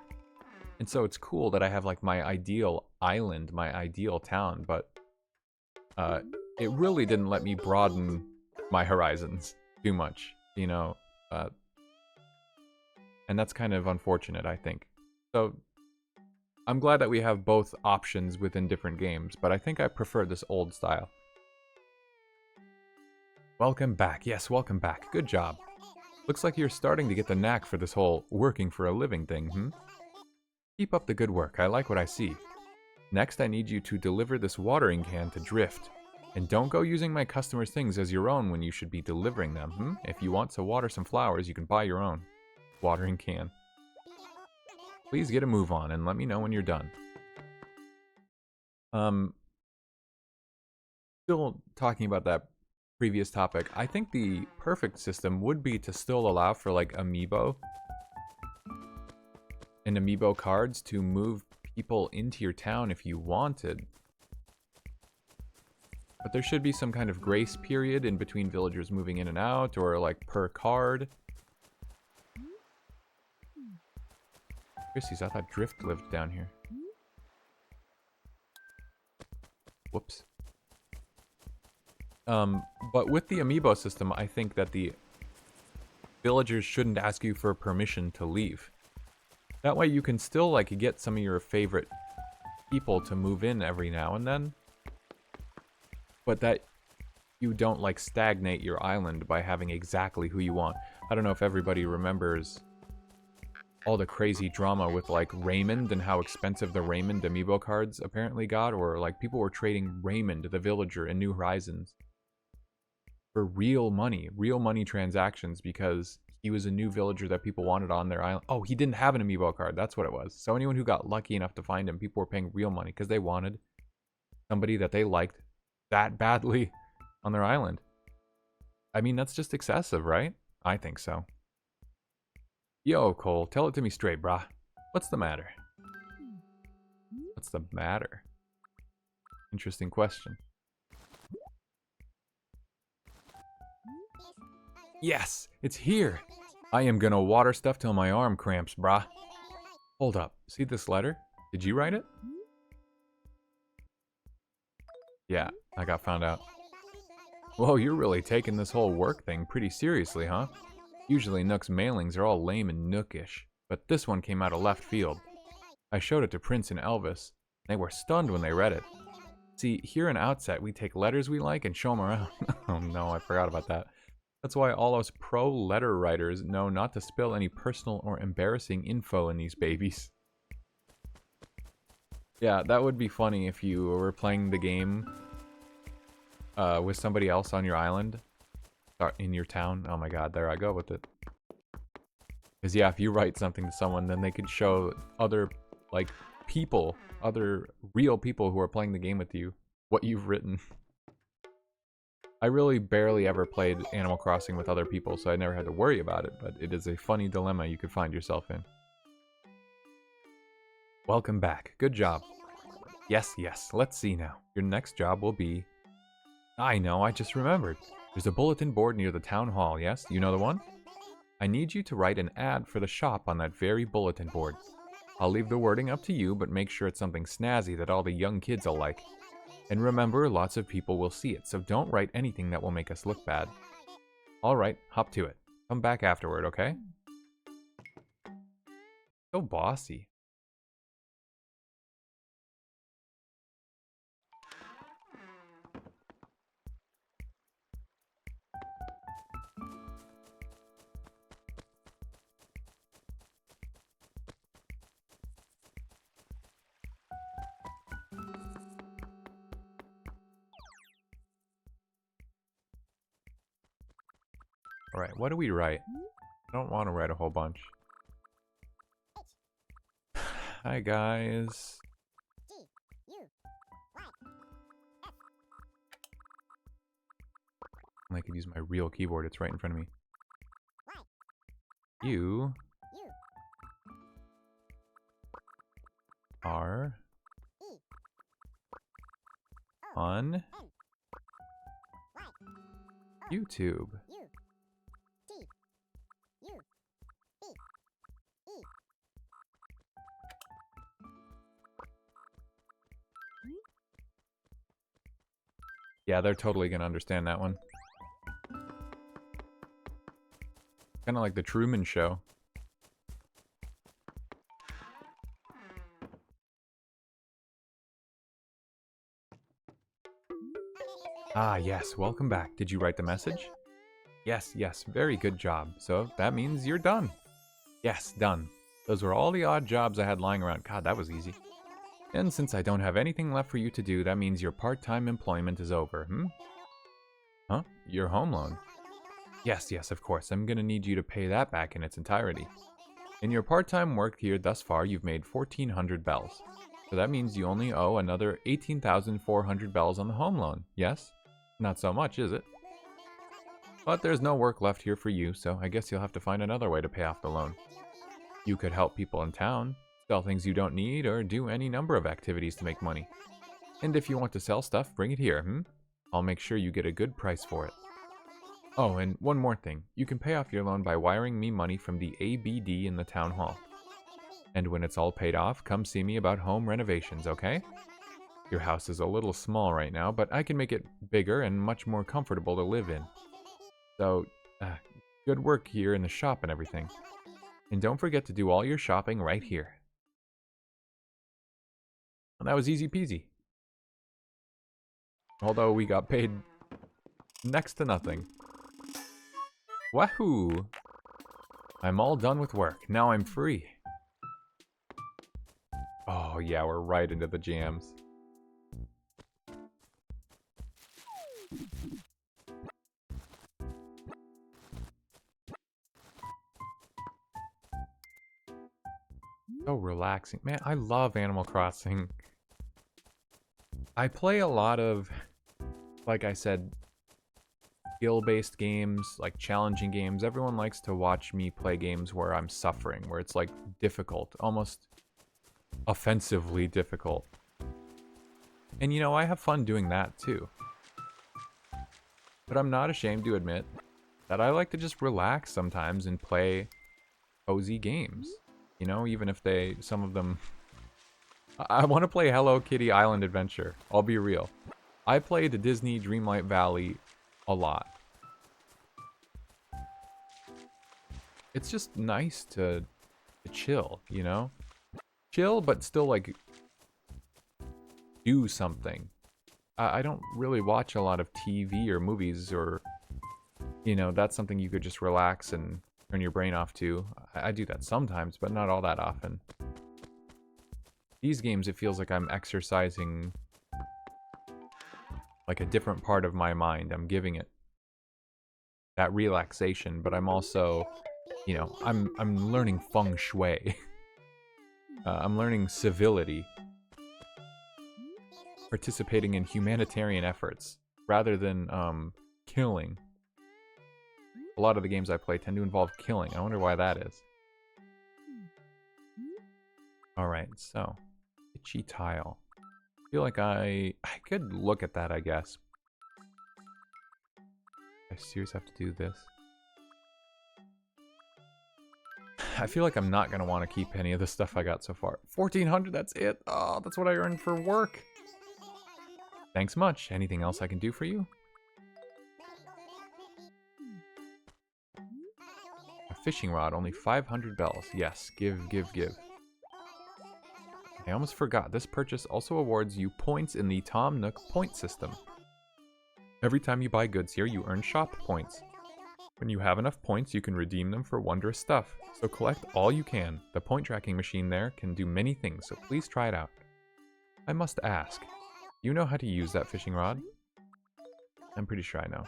And so it's cool that I have like my ideal island, my ideal town, but it really didn't let me broaden my horizons too much, you know, and that's kind of unfortunate, I think. So I'm glad that we have both options within different games, but I think I prefer this old style. Welcome back. Yes, welcome back. Good job. Looks like you're starting to get the knack for this whole working for a living thing, hmm? Keep up the good work. I like what I see. Next, I need you to deliver this watering can to Drift. And don't go using my customers' things as your own when you should be delivering them, hmm? If you want to water some flowers, you can buy your own watering can. Please get a move on and let me know when you're done. Still talking about that previous topic, I think the perfect system would be to still allow for like amiibo and amiibo cards to move people into your town if you wanted. But there should be some kind of grace period in between villagers moving in and out, or like per card. Chrissy's, I thought Drift lived down here. Whoops. But with the amiibo system, I think that the villagers shouldn't ask you for permission to leave. That way you can still like get some of your favorite people to move in every now and then, but that you don't like stagnate your island by having exactly who you want. I don't know if everybody remembers all the crazy drama with like Raymond and how expensive the Raymond amiibo cards apparently got, or like people were trading Raymond the villager in New Horizons for real money transactions, because he was a new villager that people wanted on their island. Oh, he didn't have an amiibo card, that's what it was. So anyone who got lucky enough to find him, people were paying real money because they wanted somebody that they liked that badly on their island. I mean, that's just excessive, right? I think so. Yo, Cole, tell it to me straight, brah. What's the matter? What's the matter? Interesting question. Yes, it's here. I am gonna water stuff till my arm cramps, brah. Hold up, see this letter? Did you write it? Yeah, I got found out. Whoa, you're really taking this whole work thing pretty seriously, huh? Usually Nook's mailings are all lame and Nookish, but this one came out of left field. I showed it to Prince and Elvis. They were stunned when they read it. See, here in Outset, we take letters we like and show them around. Oh no, I forgot about that. That's why all us pro letter writers know not to spill any personal or embarrassing info in these babies. Yeah, that would be funny if you were playing the game with somebody else on your island, or in your town. Oh my god, there I go with it. Because yeah, if you write something to someone, then they could show other, like, people, other real people who are playing the game with you, what you've written. I really barely ever played Animal Crossing with other people, so I never had to worry about it, but it is a funny dilemma you could find yourself in. Welcome back. Good job. Yes, yes. Let's see now. Your next job will be... I know, I just remembered. There's a bulletin board near the town hall, yes? You know the one? I need you to write an ad for the shop on that very bulletin board. I'll leave the wording up to you, but make sure it's something snazzy that all the young kids will like. And remember, lots of people will see it, so don't write anything that will make us look bad. Alright, hop to it. Come back afterward, okay? So bossy. Alright, what do we write? I don't want to write a whole bunch. Hi guys. I could use my real keyboard. It's right in front of me. You are on YouTube. Yeah, they're totally gonna understand that one. Kind of like the Truman Show. Ah, yes, welcome back. Did you write the message? Yes, yes, very good job. So that means you're done. Yes, done. Those were all the odd jobs I had lying around. God, that was easy. And since I don't have anything left for you to do, that means your part-time employment is over, Huh? Your home loan? Yes, yes, of course. I'm gonna need you to pay that back in its entirety. In your part-time work here thus far, you've made 1,400 bells. So that means you only owe another 18,400 bells on the home loan, yes? Not so much, is it? But there's no work left here for you, so I guess you'll have to find another way to pay off the loan. You could help people in town, sell things you don't need, or do any number of activities to make money. And if you want to sell stuff, bring it here, I'll make sure you get a good price for it. Oh, and one more thing. You can pay off your loan by wiring me money from the ABD in the town hall. And when it's all paid off, come see me about home renovations, okay? Your house is a little small right now, but I can make it bigger and much more comfortable to live in. So, good work here in the shop and everything. And don't forget to do all your shopping right here. And that was easy peasy. Although we got paid next to nothing. Wahoo! I'm all done with work. Now I'm free. Oh yeah, we're right into the jams. So relaxing. Man, I love Animal Crossing. I play a lot of, like I said, skill-based games, like challenging games. Everyone likes to watch me play games where I'm suffering, where it's like difficult, almost offensively difficult. And you know, I have fun doing that too. But I'm not ashamed to admit that I like to just relax sometimes and play cozy games. You know, even if some of them... I want to play Hello Kitty Island Adventure. I'll be real. I play the Disney Dreamlight Valley a lot. It's just nice to chill, you know? Chill, but still, like, do something. I don't really watch a lot of TV or movies or, you know, that's something you could just relax and turn your brain off to. I do that sometimes, but not all that often. These games, it feels like I'm exercising like a different part of my mind. I'm giving it that relaxation, but I'm also, you know, I'm learning feng shui. I'm learning civility. Participating in humanitarian efforts rather than killing. A lot of the games I play tend to involve killing. I wonder why that is. Alright, so itchy tile. I feel like I could look at that, I guess. I seriously have to do this. I feel like I'm not going to want to keep any of the stuff I got so far. 1,400, that's it? Oh, that's what I earned for work. Thanks much. Anything else I can do for you? A fishing rod, only 500 bells. Yes, give, give, give. I almost forgot, this purchase also awards you points in the Tom Nook point system. Every time you buy goods here, you earn shop points. When you have enough points, you can redeem them for wondrous stuff. So collect all you can. The point tracking machine there can do many things, so please try it out. I must ask, you know how to use that fishing rod? I'm pretty sure I know.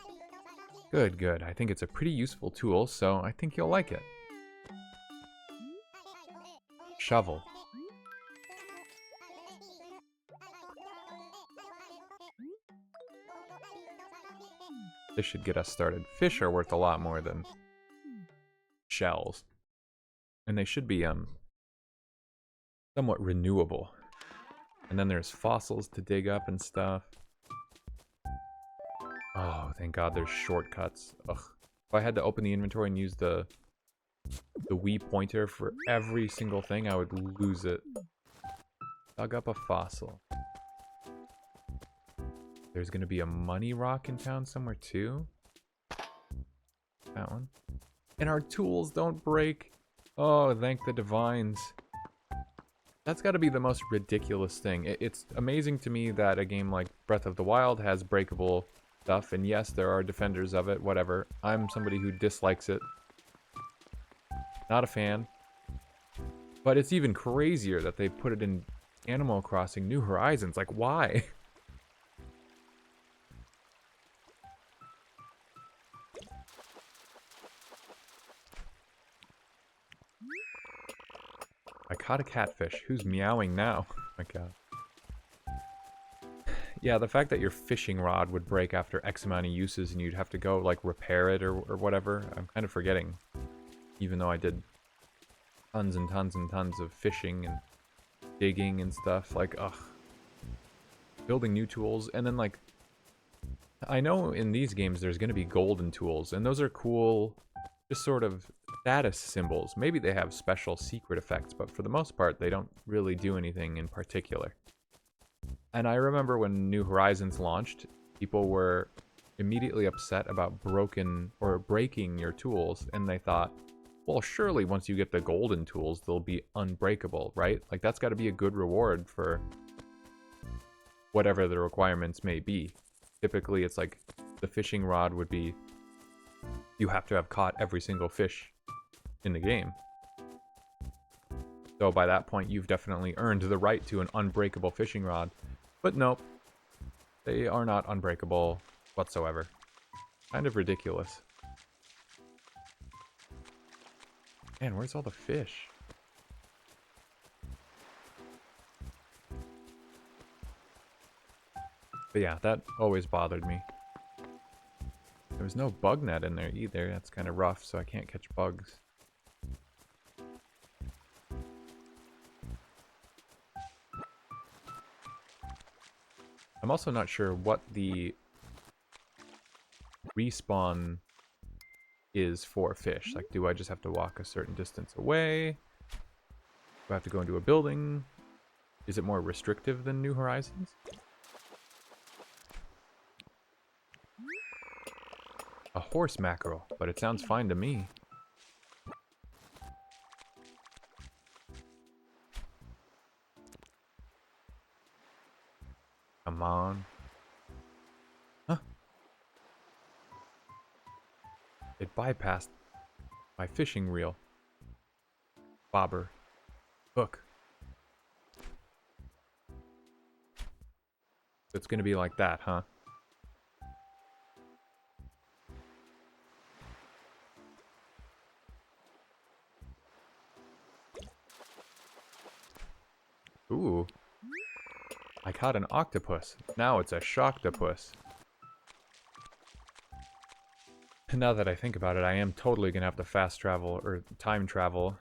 Good, good. I think it's a pretty useful tool, so I think you'll like it. Shovel. The This should get us started. Fish are worth a lot more than shells. And they should be somewhat renewable. And then there's fossils to dig up and stuff. Oh, thank God there's shortcuts. Ugh. If I had to open the inventory and use the Wii pointer for every single thing, I would lose it. Dug up a fossil. There's gonna be a money rock in town somewhere too. That one. And our tools don't break. Oh, thank the divines. That's gotta be the most ridiculous thing. It's amazing to me that a game like Breath of the Wild has breakable stuff, and yes, there are defenders of it, whatever. I'm somebody who dislikes it. Not a fan. But it's even crazier that they put it in Animal Crossing New Horizons. Like, why? I caught a catfish. Who's meowing now? Oh my god. Yeah, the fact that your fishing rod would break after X amount of uses and you'd have to go, like, repair it or whatever, I'm kind of forgetting. Even though I did tons and tons and tons of fishing and digging and stuff. Like, ugh. Building new tools. And then, like, I know in these games there's going to be golden tools. And those are cool, just sort of status symbols. Maybe they have special secret effects, but for the most part, they don't really do anything in particular. And I remember when New Horizons launched, people were immediately upset about breaking your tools, and they thought, well, surely once you get the golden tools, they'll be unbreakable, right? Like, that's got to be a good reward for whatever the requirements may be. Typically, it's like the fishing rod would be, you have to have caught every single fish in the game. So by that point, you've definitely earned the right to an unbreakable fishing rod. But nope, they are not unbreakable whatsoever. Kind of ridiculous. Man, where's all the fish? But yeah, that always bothered me. There was no bug net in there either. That's kind of rough, so I can't catch bugs. I'm also not sure what the respawn is for fish. Like, do I just have to walk a certain distance away? Do I have to go into a building? Is it more restrictive than New Horizons? A horse mackerel, but it sounds fine to me. Come on. Huh? It bypassed my fishing reel. Bobber. Hook. It's gonna be like that, huh? Ooh. I caught an octopus. Now it's a shocktopus. Now that I think about it, I am totally gonna have to fast travel or time travel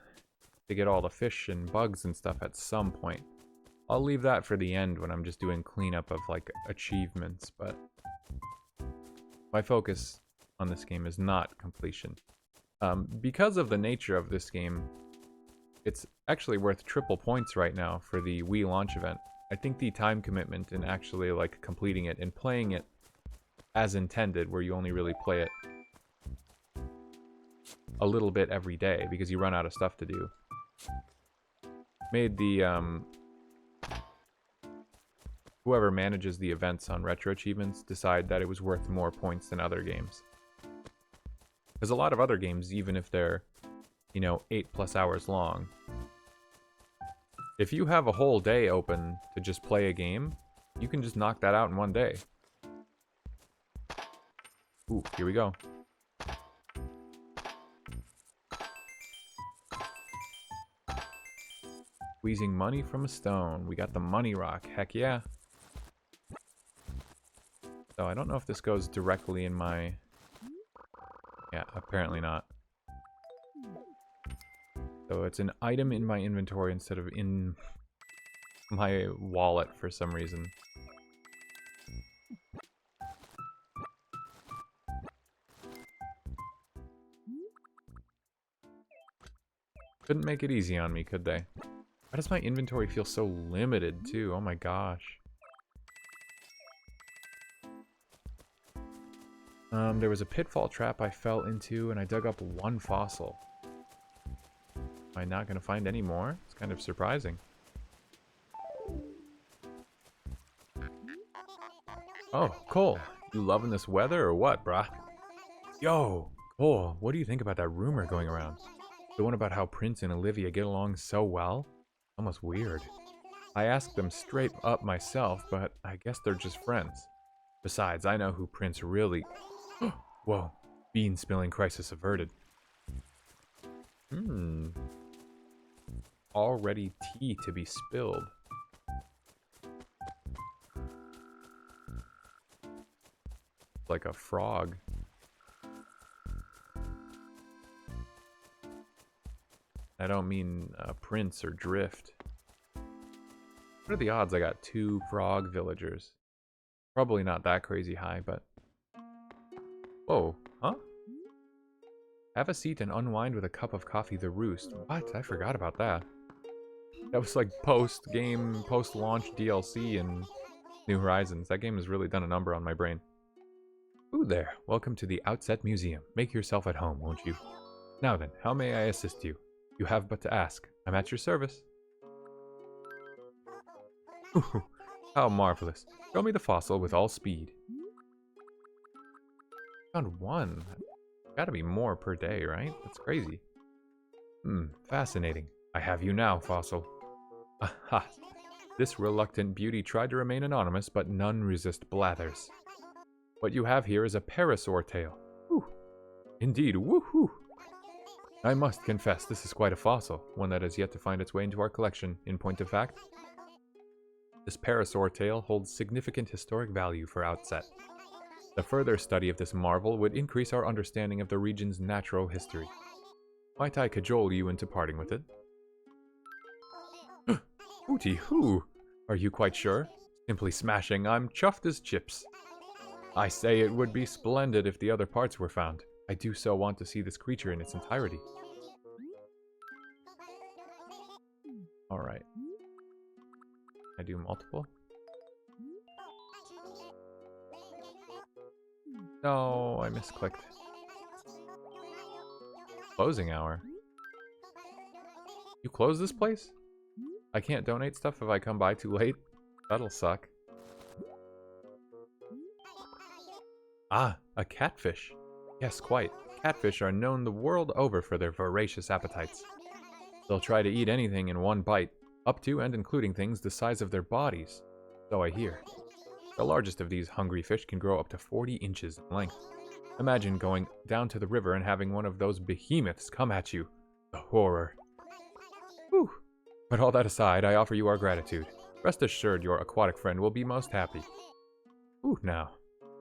to get all the fish and bugs and stuff at some point. I'll leave that for the end when I'm just doing cleanup of, like, achievements, but my focus on this game is not completion. Because of the nature of this game, it's actually worth triple points right now for the Wii Launch Event. I think the time commitment in actually, like, completing it and playing it as intended, where you only really play it a little bit every day because you run out of stuff to do, made the whoever manages the events on RetroAchievements decide that it was worth more points than other games. Because a lot of other games, even if they're, you know, 8+ hours long, if you have a whole day open to just play a game, you can just knock that out in one day. Ooh, here we go. Squeezing money from a stone. We got the money rock. Heck yeah. So I don't know if this goes directly in my Yeah, apparently not. So it's an item in my inventory instead of in my wallet for some reason. Couldn't make it easy on me, could they? Why does my inventory feel so limited, too? Oh my gosh. There was a pitfall trap I fell into, and I dug up one fossil. Am I not going to find any more? It's kind of surprising. Oh, Cole, you loving this weather or what, brah? Yo, Cole, what do you think about that rumor going around? The one about how Prince and Olivia get along so well? Almost weird. I asked them straight up myself, but I guess they're just friends. Besides, I know who Prince really... Whoa, bean spilling crisis averted. Already tea to be spilled. Like a frog. I don't mean Prince or Drift. What are the odds I got 2 frog villagers? Probably not that crazy high, but... Whoa, huh? Have a seat and unwind with a cup of coffee, the roost. What? I forgot about that. That was like post-game, post-launch DLC in New Horizons. That game has really done a number on my brain. Ooh there, welcome to the Outset Museum. Make yourself at home, won't you? Now then, how may I assist you? You have but to ask. I'm at your service. Ooh, how marvelous. Show me the fossil with all speed. Found 1. Gotta be more per day, right? That's crazy. Fascinating. I have you now, fossil. Aha! This reluctant beauty tried to remain anonymous, but none resist blathers. What you have here is a parasaur tail. Whew. Indeed, woohoo! I must confess, this is quite a fossil, one that has yet to find its way into our collection, in point of fact. This parasaur tail holds significant historic value for Outset. The further study of this marvel would increase our understanding of the region's natural history. Might I cajole you into parting with it? Hooty hoo! Are you quite sure? Simply smashing, I'm chuffed as chips. I say it would be splendid if the other parts were found. I do so want to see this creature in its entirety. Alright. I do multiple? No, I misclicked. Closing hour. You close this place? I can't donate stuff if I come by too late? That'll suck. Ah, a catfish. Yes, quite. Catfish are known the world over for their voracious appetites. They'll try to eat anything in one bite, up to and including things the size of their bodies. So I hear. The largest of these hungry fish can grow up to 40 inches in length. Imagine going down to the river and having one of those behemoths come at you. The horror. Whew. But all that aside, I offer you our gratitude. Rest assured your aquatic friend will be most happy. Ooh, now,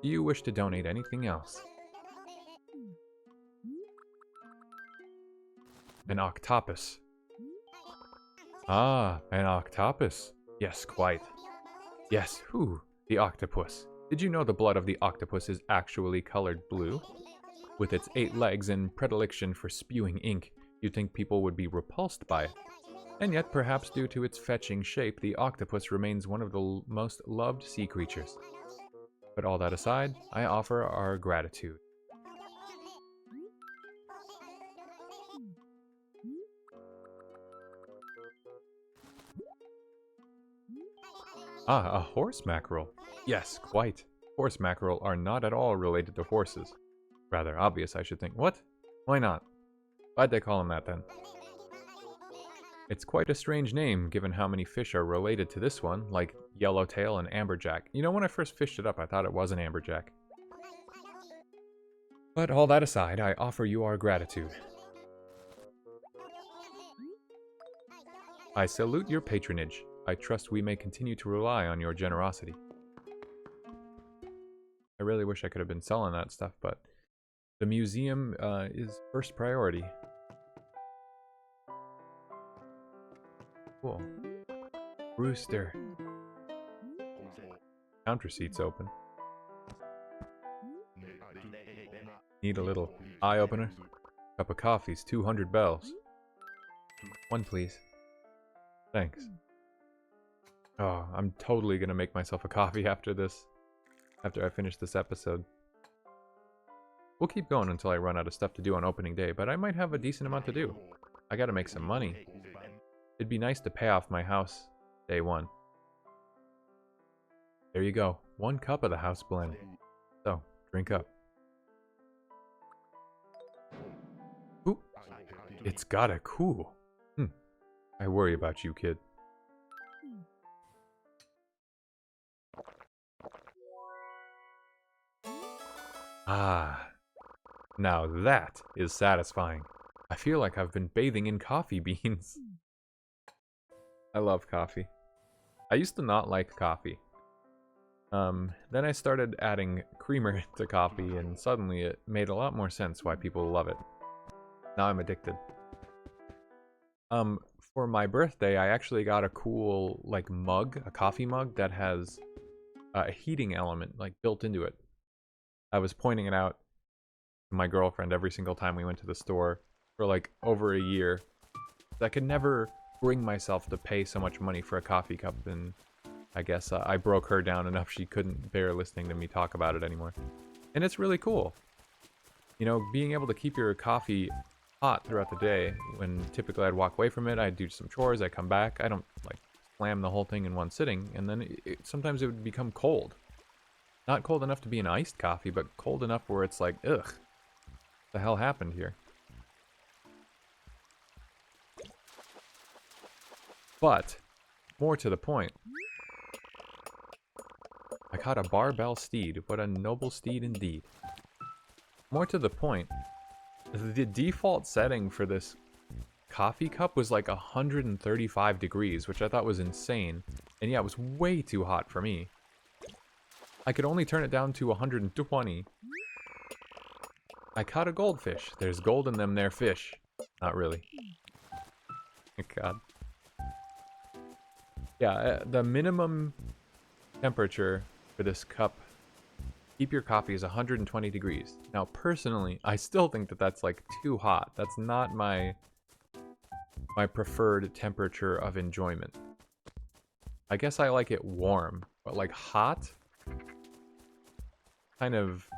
do you wish to donate anything else? An octopus. Ah, an octopus. Yes, quite. Yes, who? The octopus. Did you know the blood of the octopus is actually colored blue? With its 8 legs and predilection for spewing ink, you'd think people would be repulsed by it. And yet, perhaps due to its fetching shape, the octopus remains one of the most loved sea creatures. But all that aside, I offer our gratitude. Ah, a horse mackerel. Yes, quite. Horse mackerel are not at all related to horses. Rather obvious, I should think. What? Why not? Why'd they call them that, then? It's quite a strange name, given how many fish are related to this one, like yellowtail and amberjack. You know, when I first fished it up, I thought it was an amberjack. But all that aside, I offer you our gratitude. I salute your patronage. I trust we may continue to rely on your generosity. I really wish I could have been selling that stuff, but The museum is first priority. Cool. Rooster. Counter seat's open. Need a little eye opener? Cup of coffee's 200 bells. One, please. Thanks. Oh, I'm totally gonna make myself a coffee after this. After I finish this episode. We'll keep going until I run out of stuff to do on opening day, but I might have a decent amount to do. I gotta make some money. It'd be nice to pay off my house day one. There you go. 1 cup of the house blend. So, drink up. Ooh, it's gotta cool. I worry about you, kid. Ah, now that is satisfying. I feel like I've been bathing in coffee beans. I love coffee. I used to not like coffee. Then I started adding creamer to coffee, and suddenly it made a lot more sense why people love it. Now I'm addicted. For my birthday, I actually got a cool, like, mug, a coffee mug that has a heating element, like, built into it. I was pointing it out to my girlfriend every single time we went to the store for, like, over a year. I could never bring myself to pay so much money for a coffee cup, and I guess I broke her down enough she couldn't bear listening to me talk about it anymore. And it's really cool. You know, being able to keep your coffee hot throughout the day, when typically I'd walk away from it, I'd do some chores, I'd come back, I don't, like, slam the whole thing in one sitting, and then sometimes it would become cold. Not cold enough to be an iced coffee, but cold enough where it's like, ugh, what the hell happened here? But, more to the point, I caught a barbell steed. What a noble steed indeed. More to the point, the default setting for this coffee cup was like 135 degrees, which I thought was insane. And yeah, it was way too hot for me. I could only turn it down to 120. I caught a goldfish. There's gold in them there fish. Not really. Thank God. Yeah, the minimum temperature for this cup, keep your coffee, is 120 degrees. Now, personally, I still think that that's like too hot. That's not my preferred temperature of enjoyment. I guess I like it warm, but like hot, kind of,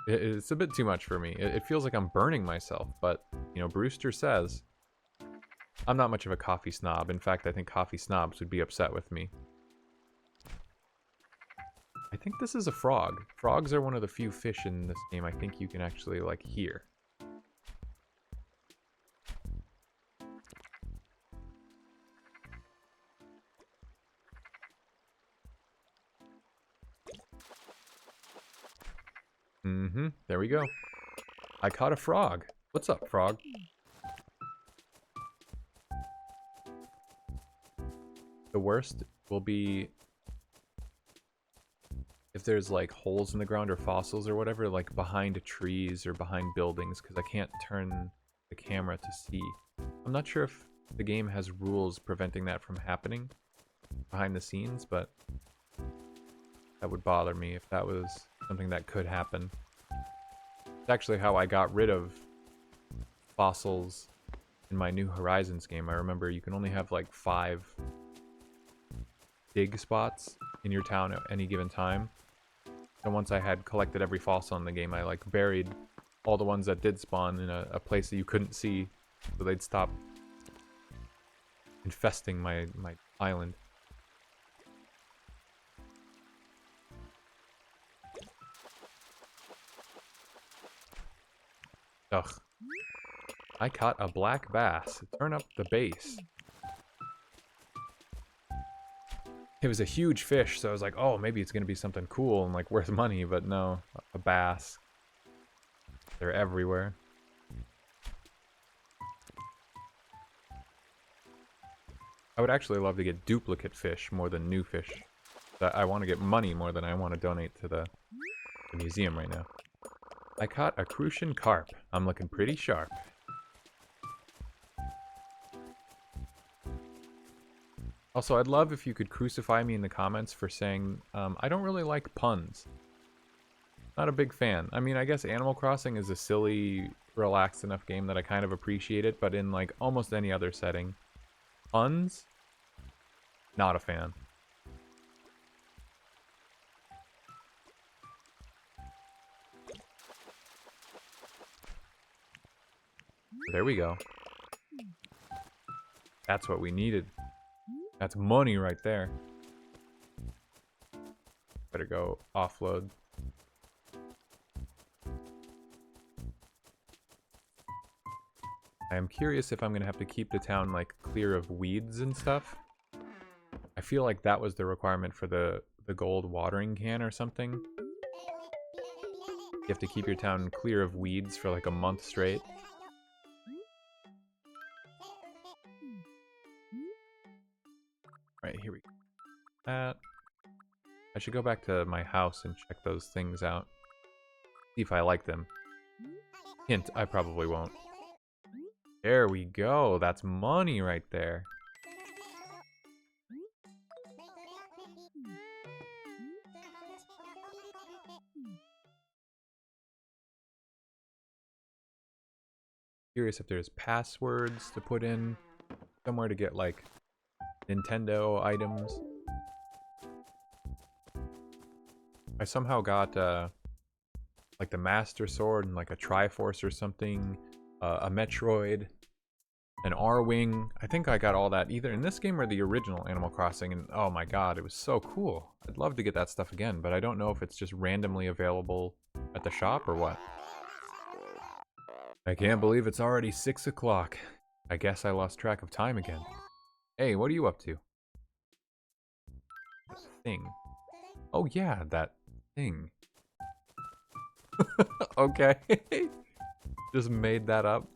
it's a bit too much for me. It feels like I'm burning myself, but, you know, Brewster says I'm not much of a coffee snob. In fact, I think coffee snobs would be upset with me. I think this is a frog. Frogs are one of the few fish in this game I think you can actually, like, hear. There we go. I caught a frog. What's up, frog? The worst will be if there's like holes in the ground or fossils or whatever, like behind trees or behind buildings, because I can't turn the camera to see. I'm not sure if the game has rules preventing that from happening behind the scenes, but that would bother me if that was something that could happen. It's actually how I got rid of fossils in my New Horizons game. I remember you can only have like 5 dig spots in your town at any given time. And once I had collected every fossil in the game, I like buried all the ones that did spawn in a place that you couldn't see, so they'd stop infesting my island. Ugh. I caught a black bass. Turn up the bass. It was a huge fish, so I was like, oh, maybe it's gonna be something cool and like worth money, but no, a bass. They're everywhere. I would actually love to get duplicate fish more than new fish. I want to get money more than I want to donate to the museum right now. I caught a crucian carp. I'm looking pretty sharp. Also, I'd love if you could crucify me in the comments for saying I don't really like puns. Not a big fan. I mean, I guess Animal Crossing is a silly, relaxed enough game that I kind of appreciate it, but in like almost any other setting, puns, not a fan. There we go. That's what we needed. That's money right there. Better go offload. I am curious if I'm gonna have to keep the town like clear of weeds and stuff. I feel like that was the requirement for the gold watering can or something. You have to keep your town clear of weeds for like a month straight. Right, here we go. I should go back to my house and check those things out. See if I like them. Hint, I probably won't. There we go. That's money right there. Curious if there's passwords to put in somewhere to get like Nintendo items. I somehow got like the Master Sword and like a Triforce or something, a Metroid, an R-Wing. I think I got all that either in this game or the original Animal Crossing, and oh my god, it was so cool. I'd love to get that stuff again, but I don't know if it's just randomly available at the shop or what. I can't believe it's already 6 o'clock. I guess I lost track of time again. Hey, what are you up to? That thing. Oh yeah, that thing. Okay. Just made that up.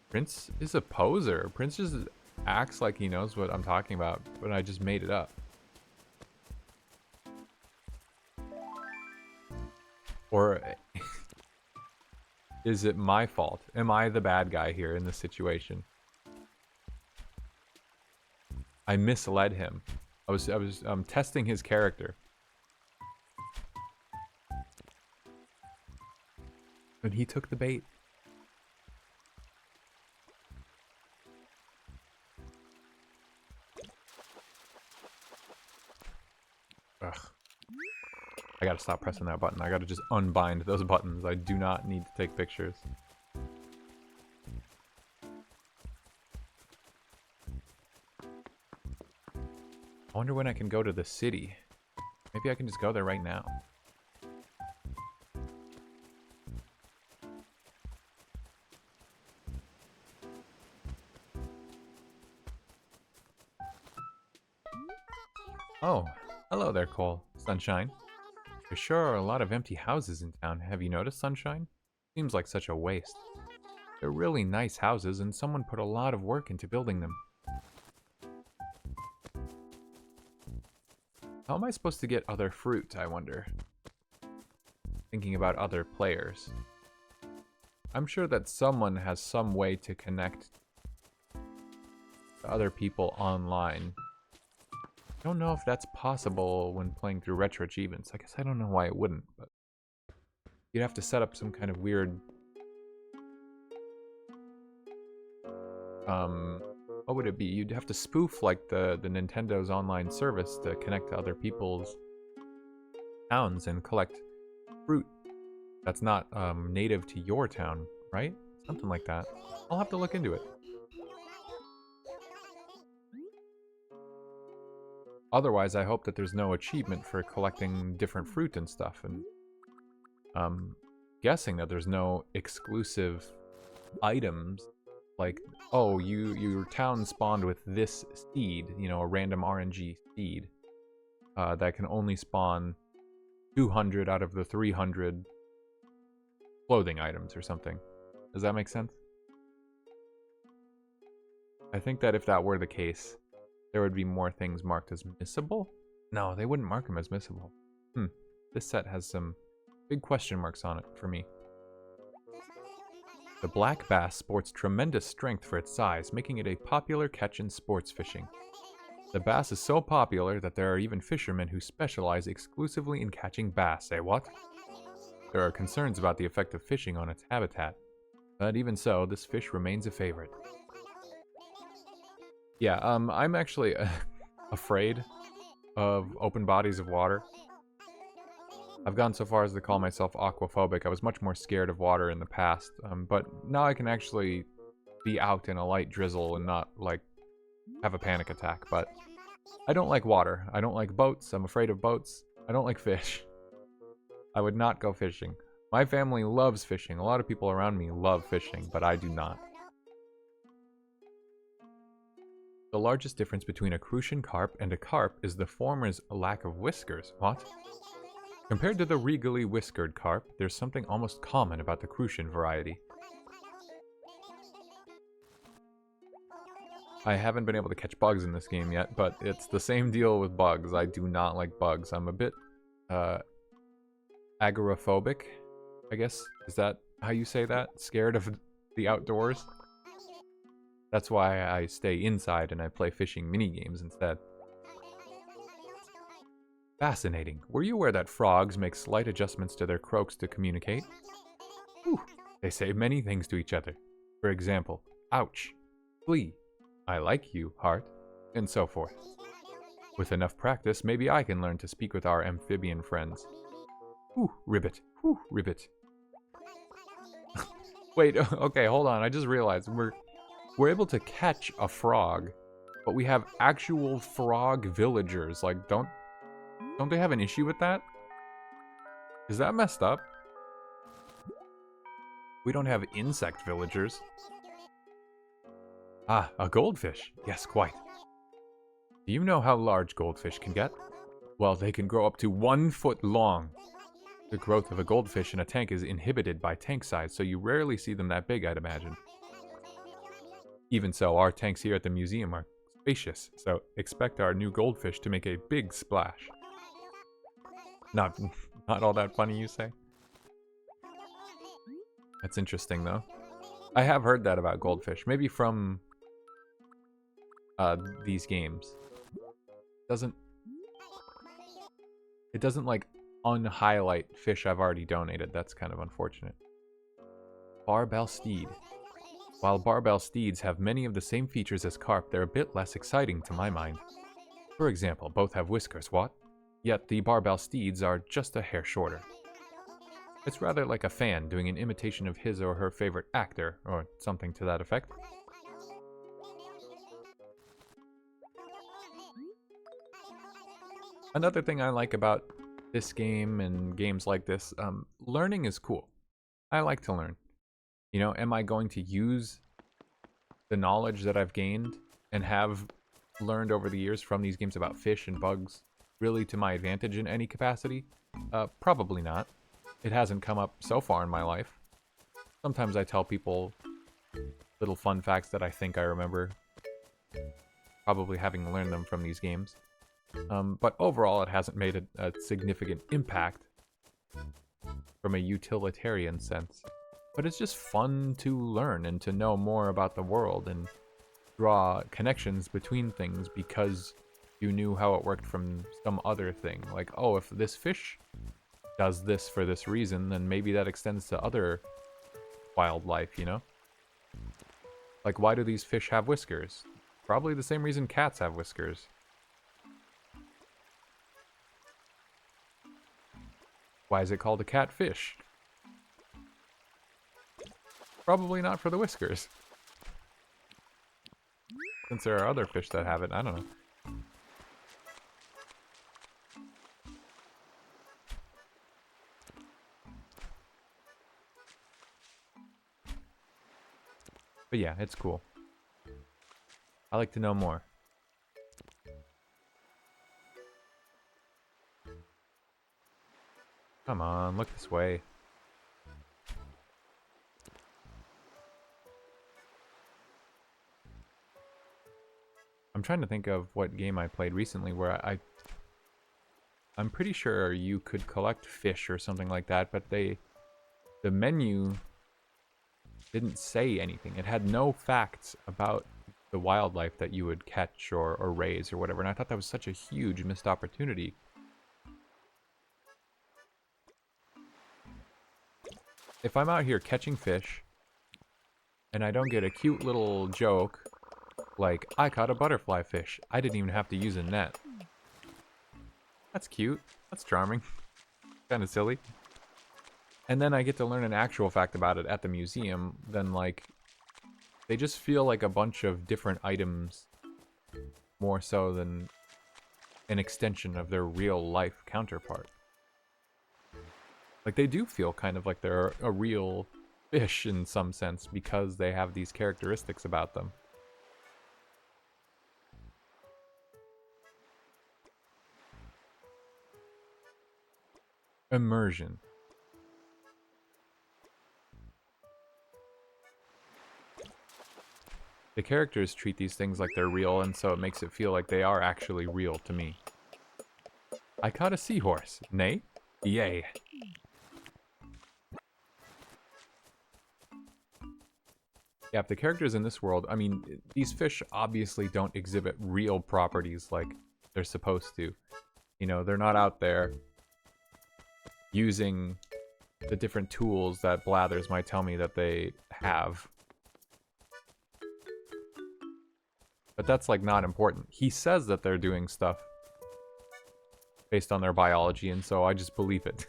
Prince is a poser. Prince just acts like he knows what I'm talking about, but I just made it up. Or is it my fault? Am I the bad guy here in this situation? I misled him. I was testing his character. And he took the bait. Ugh. I gotta stop pressing that button. I gotta just unbind those buttons. I do not need to take pictures. I wonder when I can go to the city. Maybe I can just go there right now. Oh, hello there, Cole. Sunshine. There sure are a lot of empty houses in town. Have you noticed, Sunshine? Seems like such a waste. They're really nice houses, and someone put a lot of work into building them. How am I supposed to get other fruit, I wonder? Thinking about other players. I'm sure that someone has some way to connect to other people online. I don't know if that's possible when playing through RetroAchievements. I guess I don't know why it wouldn't, but you'd have to set up some kind of weird what would it be? You'd have to spoof like the Nintendo's online service to connect to other people's towns and collect fruit that's not native to your town, right? Something like that. I'll have to look into it. Otherwise, I hope that there's no achievement for collecting different fruit and stuff, and guessing that there's no exclusive items, like, oh, your town spawned with this seed, you know, a random RNG seed, that can only spawn 200 out of the 300 clothing items or something. Does that make sense? I think that if that were the case, there would be more things marked as missable? No, they wouldn't mark them as missable. This set has some big question marks on it for me. The black bass sports tremendous strength for its size, making it a popular catch in sports fishing. The bass is so popular that there are even fishermen who specialize exclusively in catching bass. Say what? There are concerns about the effect of fishing on its habitat, but even so, this fish remains a favorite. Yeah, I'm actually afraid of open bodies of water. I've gone so far as to call myself aquaphobic. I was much more scared of water in the past, but now I can actually be out in a light drizzle and not, like, have a panic attack. But I don't like water. I don't like boats. I'm afraid of boats. I don't like fish. I would not go fishing. My family loves fishing. A lot of people around me love fishing, but I do not. The largest difference between a crucian carp and a carp is the former's lack of whiskers. What? Compared to the regally whiskered carp, there's something almost common about the crucian variety. I haven't been able to catch bugs in this game yet, but it's the same deal with bugs. I do not like bugs. I'm a bit, agoraphobic, I guess. Is that how you say that? Scared of the outdoors? That's why I stay inside and I play fishing mini-games instead. Fascinating. Were you aware that frogs make slight adjustments to their croaks to communicate? Whew. They say many things to each other. For example, ouch, flee, I like you, heart, and so forth. With enough practice, maybe I can learn to speak with our amphibian friends. Whew, ribbit. Whew, ribbit. Wait, okay, hold on. I just realized we're able to catch a frog, but we have actual frog villagers. Like, don't they have an issue with that? Is that messed up? We don't have insect villagers. Ah, a goldfish. Yes, quite. Do you know how large goldfish can get? Well, they can grow up to 1 foot long. The growth of a goldfish in a tank is inhibited by tank size, so you rarely see them that big, I'd imagine. Even so, our tanks here at the museum are spacious, so expect our new goldfish to make a big splash. Not all that funny, you say? That's interesting, though. I have heard that about goldfish. Maybe from these games. It doesn't like unhighlight fish I've already donated. That's kind of unfortunate. Barbell steed. While barbell steeds have many of the same features as carp, they're a bit less exciting to my mind. For example, both have whiskers, what? Yet the barbell steeds are just a hair shorter. It's rather like a fan doing an imitation of his or her favorite actor, or something to that effect. Another thing I like about this game and games like this, learning is cool. I like to learn. You know, am I going to use the knowledge that I've gained and have learned over the years from these games about fish and bugs really to my advantage in any capacity? Probably not. It hasn't come up so far in my life. Sometimes I tell people little fun facts that I think I remember, probably having learned them from these games. But overall, it hasn't made a significant impact from a utilitarian sense. But it's just fun to learn and to know more about the world and draw connections between things because you knew how it worked from some other thing. Like, oh, if this fish does this for this reason, then maybe that extends to other wildlife, you know? Like, why do these fish have whiskers? Probably the same reason cats have whiskers. Why is it called a catfish? Probably not for the whiskers. Since there are other fish that have it, I don't know. But yeah, it's cool. I like to know more. Come on, look this way. I'm trying to think of what game I played recently where I I'm pretty sure you could collect fish or something like that, but the menu didn't say anything. It had no facts about the wildlife that you would catch or raise or whatever, and I thought that was such a huge missed opportunity. If I'm out here catching fish, and I don't get a cute little joke, like, I caught a butterfly fish. I didn't even have to use a net. That's cute. That's charming. Kind of silly. And then I get to learn an actual fact about it at the museum, then, like, they just feel like a bunch of different items more so than an extension of their real-life counterpart. Like, they do feel kind of like they're a real fish in some sense because they have these characteristics about them. Immersion. The characters treat these things like they're real, and so it makes it feel like they are actually real to me. I caught a seahorse. Nay? Yay. Yeah, if the characters in this world, I mean, these fish obviously don't exhibit real properties like they're supposed to. You know, they're not out there using the different tools that Blathers might tell me that they have. But that's, like, not important. He says that they're doing stuff based on their biology, and so I just believe it.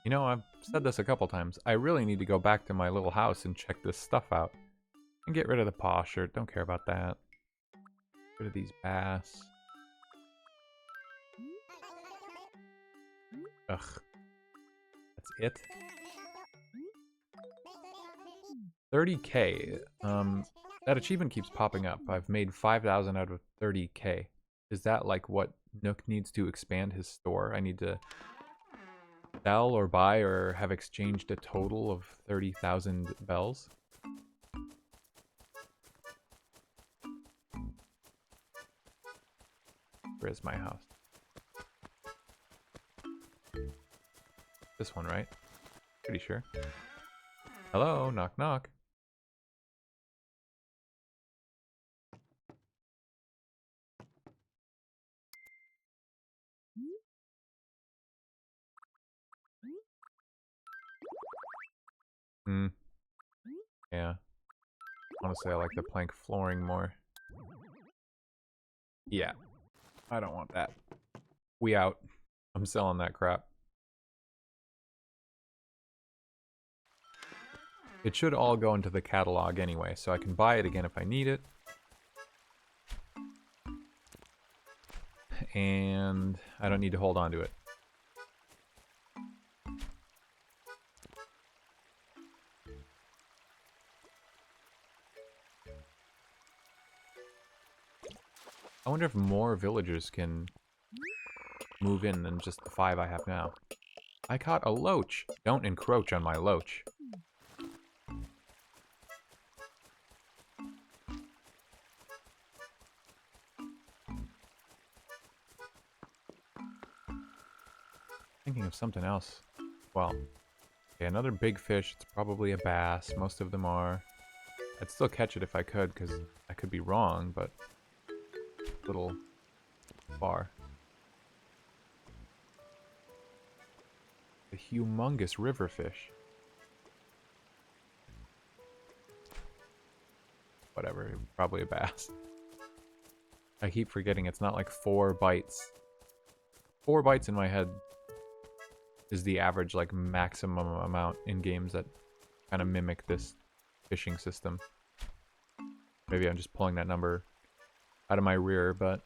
You know, I've said this a couple times. I really need to go back to my little house and check this stuff out. And get rid of the paw shirt. Don't care about that. Get rid of these bass. Ugh. That's it? 30k. That achievement keeps popping up. I've made 5,000 out of 30k. Is that like what Nook needs to expand his store? I need to sell or buy or have exchanged a total of 30,000 bells? Where is my house? This one, right? Pretty sure. Hello, knock knock. Hmm. Yeah. Honestly, I like the plank flooring more. Yeah. I don't want that. We out. I'm selling that crap. It should all go into the catalog anyway, so I can buy it again if I need it. And I don't need to hold on to it. I wonder if more villagers can move in than just the 5 I have now. I caught a loach. Don't encroach on my loach. Thinking of something else. Well, okay, another big fish. It's probably a bass. Most of them are. I'd still catch it if I could, because I could be wrong, but a little far. A humongous river fish. Whatever, probably a bass. I keep forgetting it's not like 4 bites. 4 bites in my head is the average, like, maximum amount in games that kind of mimic this fishing system. Maybe I'm just pulling that number out of my rear, but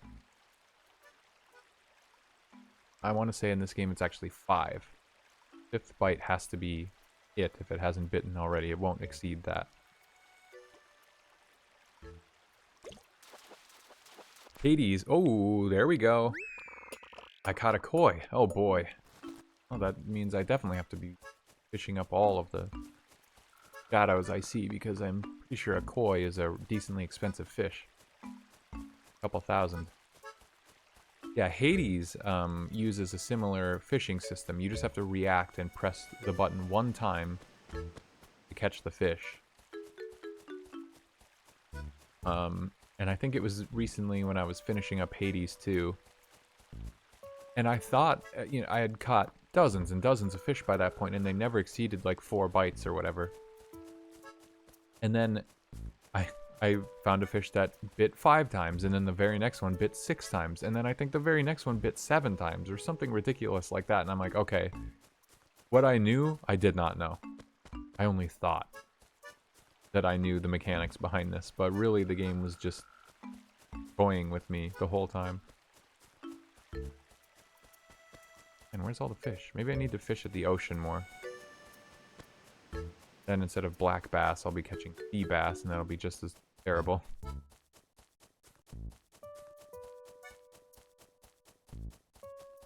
I want to say in this game it's actually 5. 5th bite has to be it if it hasn't bitten already. It won't exceed that. Hades. Oh, there we go. I caught a koi. Oh boy. Oh, that means I definitely have to be fishing up all of the shadows I see, because I'm pretty sure a koi is a decently expensive fish. A couple thousand. Yeah, Hades uses a similar fishing system. You just have to react and press the button one time to catch the fish. And I think it was recently when I was finishing up Hades 2. And I thought, you know, I had caught dozens and dozens of fish by that point, and they never exceeded like 4 bites or whatever. And then I found a fish that bit 5 times, and then the very next one bit 6 times, and then I think the very next one bit 7 times, or something ridiculous like that. And I'm like, okay, what I knew, I did not know. I only thought that I knew the mechanics behind this, but really the game was just toying with me the whole time. And where's all the fish? Maybe I need to fish at the ocean more. Then instead of black bass, I'll be catching sea bass, and that'll be just as terrible.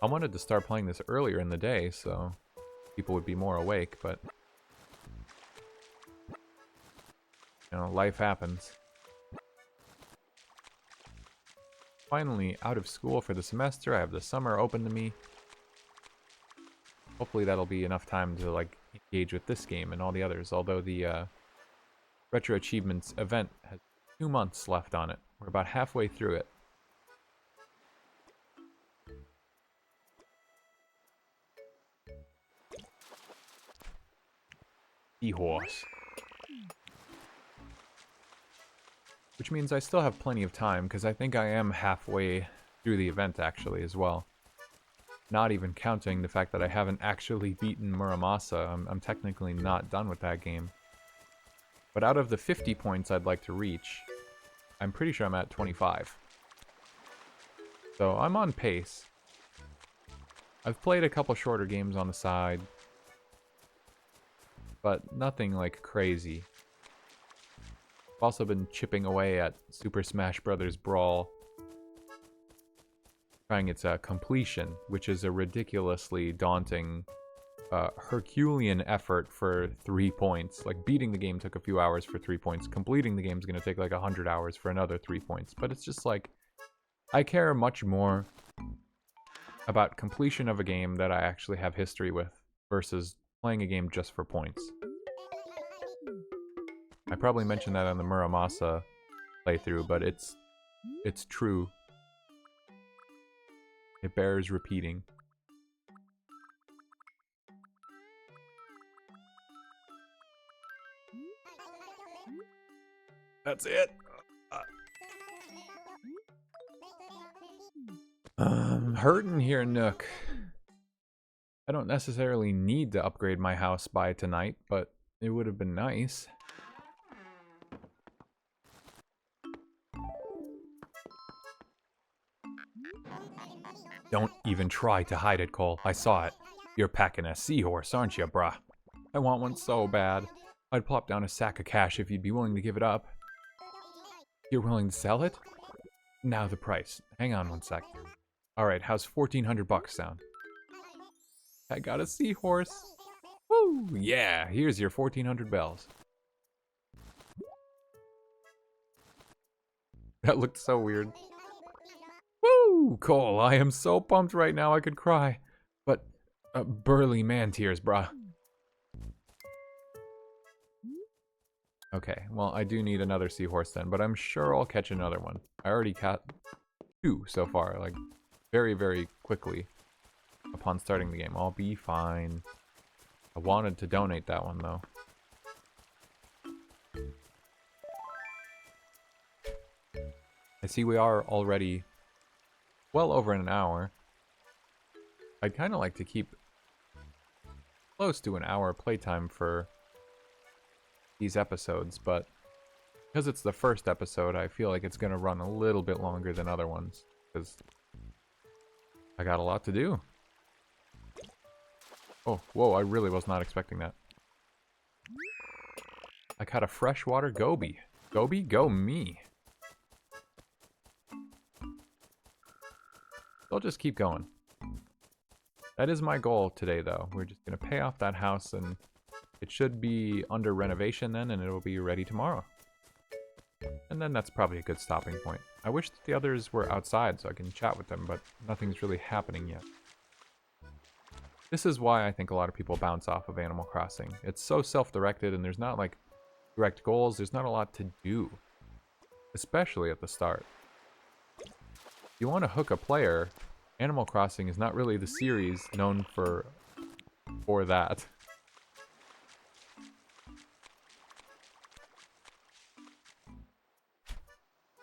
I wanted to start playing this earlier in the day, so people would be more awake, but you know, life happens. Finally, out of school for the semester. I have the summer open to me. Hopefully that'll be enough time to like engage with this game and all the others, although the RetroAchievements event has 2 months left on it. We're about halfway through it. Seahorse. Which means I still have plenty of time, because I think I am halfway through the event actually as well. Not even counting the fact that I haven't actually beaten Muramasa. I'm technically not done with that game. But out of the 50 points I'd like to reach, I'm pretty sure I'm at 25. So I'm on pace. I've played a couple shorter games on the side, but nothing like crazy. I've also been chipping away at Super Smash Bros. Brawl, trying its completion, which is a ridiculously daunting, Herculean effort for 3 points. Like, beating the game took a few hours for 3 points. Completing the game is going to take like 100 hours for another 3 points. But it's just like, I care much more about completion of a game that I actually have history with versus playing a game just for points. I probably mentioned that on the Muramasa playthrough, but it's true. It bears repeating. That's it. Hurtin' here, Nook. I don't necessarily need to upgrade my house by tonight, but it would have been nice. Don't even try to hide it, Cole. I saw it. You're packing a seahorse, aren't you, bruh? I want one so bad. I'd plop down a sack of cash if you'd be willing to give it up. You're willing to sell it? Now the price. Hang on one sec. Alright, how's 1,400 bucks sound? I got a seahorse. Woo! Yeah, here's your 1,400 bells. That looked so weird. Woo! Cole, I am so pumped right now I could cry. But, burly man tears, bruh. Okay, well, I do need another seahorse then, but I'm sure I'll catch another one. I already caught 2 so far, like, very, very quickly upon starting the game. I'll be fine. I wanted to donate that one, though. I see we are already well over an hour. I'd kind of like to keep close to an hour playtime for these episodes, but because it's the first episode, I feel like it's going to run a little bit longer than other ones, because I got a lot to do. Oh, whoa, I really was not expecting that. I caught a freshwater goby. Goby, go me. I'll just keep going. That is my goal today, though. We're just going to pay off that house, and it should be under renovation then, and it'll be ready tomorrow. And then that's probably a good stopping point. I wish that the others were outside so I can chat with them, but nothing's really happening yet. This is why I think a lot of people bounce off of Animal Crossing. It's so self-directed, and there's not, like, direct goals. There's not a lot to do, especially at the start. If you want to hook a player, Animal Crossing is not really the series known for that.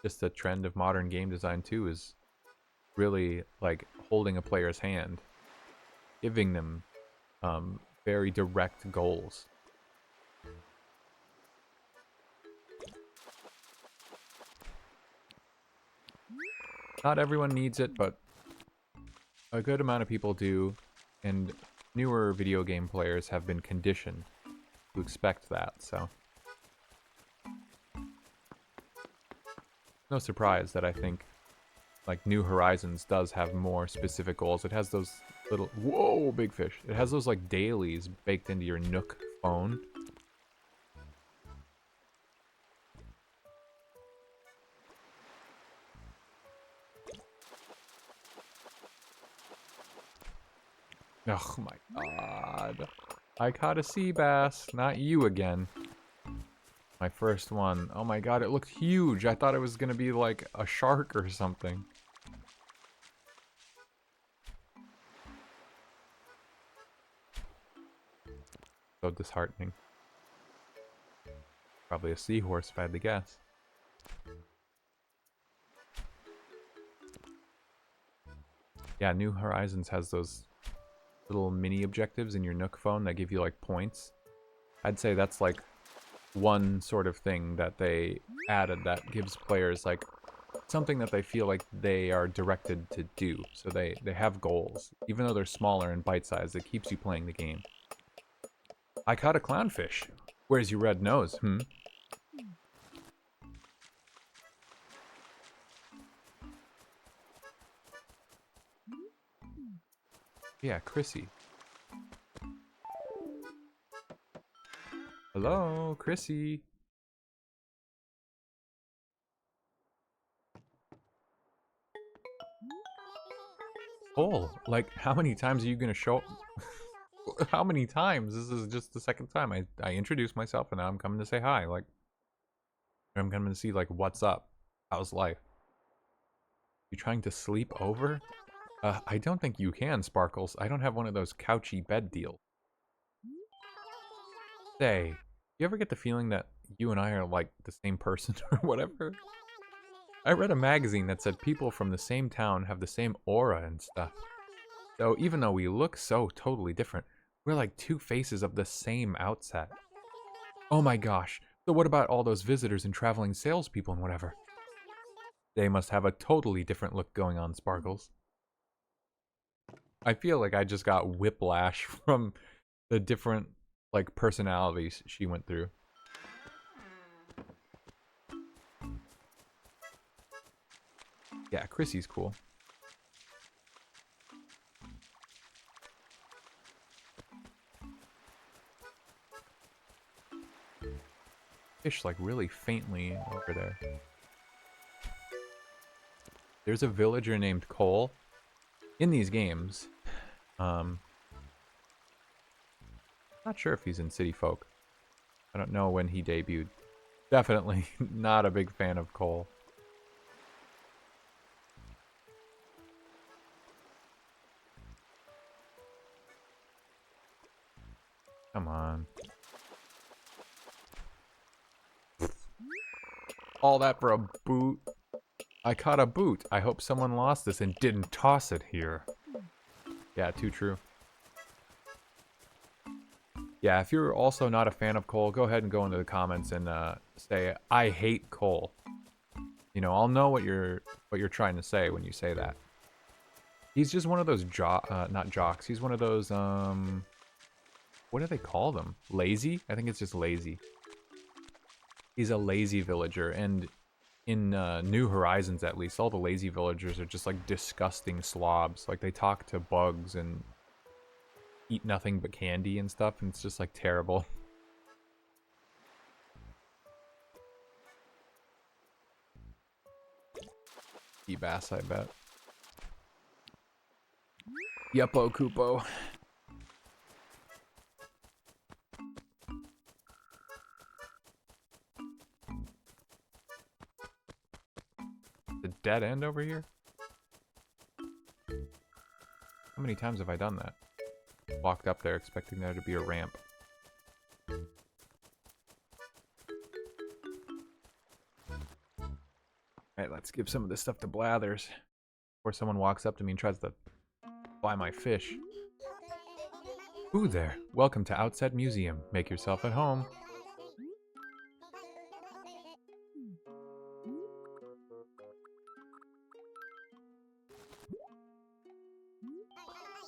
Just a trend of modern game design too is really like holding a player's hand, giving them very direct goals. Not everyone needs it, but a good amount of people do, and newer video game players have been conditioned to expect that, so no surprise that I think like New Horizons does have more specific goals. It has those little, whoa, big fish. It has those like dailies baked into your Nook phone. Oh my god. I caught a sea bass, not you again. My first one. Oh my god, it looked huge. I thought it was gonna be like a shark or something. So disheartening. Probably a seahorse if I had to guess. Yeah, New Horizons has those little mini objectives in your Nook phone that give you like points. I'd say that's like one sort of thing that they added that gives players like something that they feel like they are directed to do. So they have goals. Even though they're smaller and bite-sized, it keeps you playing the game. I caught a clownfish. Where's your red nose, Yeah, Chrissy. Hello, Chrissy. Cole, like, how many times are you gonna show... How many times? This is just the second time. I introduced myself, and now I'm coming to say hi. Like, I'm coming to see, like, what's up? How's life? You trying to sleep over? I don't think you can, Sparkles. I don't have one of those couchy bed deals. Say, you ever get the feeling that you and I are, like, the same person or whatever? I read a magazine that said people from the same town have the same aura and stuff. So even though we look so totally different, we're like two faces of the same Outset. Oh my gosh. So what about all those visitors and traveling salespeople and whatever? They must have a totally different look going on, Sparkles. I feel like I just got whiplash from the different, like, personalities she went through. Yeah, Chrissy's cool. Fish, like, really faintly over there. There's a villager named Cole in these games. Not sure if he's in City Folk. I don't know when he debuted. Definitely not a big fan of Cole. Come on. All that for a boot. I caught a boot. I hope someone lost this and didn't toss it here. Yeah, too true. Yeah, if you're also not a fan of Cole, go ahead and go into the comments and say, I hate Cole. You know, I'll know what you're trying to say when you say that. He's just one of those not jocks. He's one of those, what do they call them? Lazy? I think it's just lazy. He's a lazy villager, and in New Horizons at least, all the lazy villagers are just like disgusting slobs. Like they talk to bugs and eat nothing but candy and stuff, and it's just like terrible. Sea bass, I bet. Yupo Kupo. The dead end over here? How many times have I done that? Walked up there expecting there to be a ramp. Alright, let's give some of this stuff to Blathers. Before someone walks up to me and tries to buy my fish. Ooh there. Welcome to Outset Museum. Make yourself at home.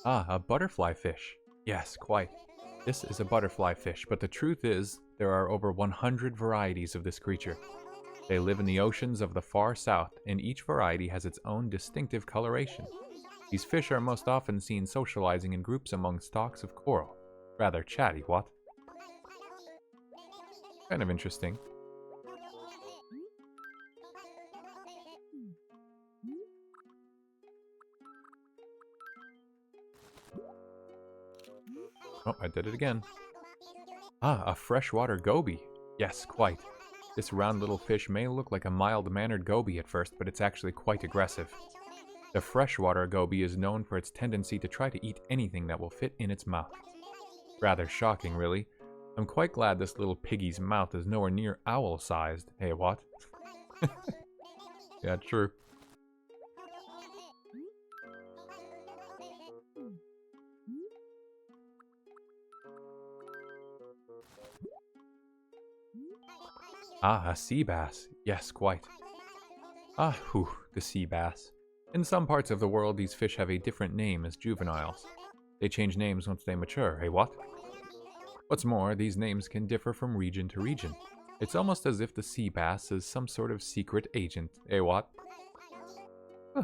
Ah, a butterfly fish. Yes, quite. This is a butterfly fish, but the truth is, there are over 100 varieties of this creature. They live in the oceans of the far south, and each variety has its own distinctive coloration. These fish are most often seen socializing in groups among stalks of coral. Rather chatty, what? Kind of interesting. Oh, I did it again. Ah, a freshwater goby. Yes, quite. This round little fish may look like a mild-mannered goby at first, but it's actually quite aggressive. The freshwater goby is known for its tendency to try to eat anything that will fit in its mouth. Rather shocking, really. I'm quite glad this little piggy's mouth is nowhere near owl-sized. Hey, what? Yeah, true. Ah, a sea bass. Yes, quite. Ah, whew, the sea bass. In some parts of the world, these fish have a different name as juveniles. They change names once they mature, hey what? What's more, these names can differ from region to region. It's almost as if the sea bass is some sort of secret agent, hey what? Huh.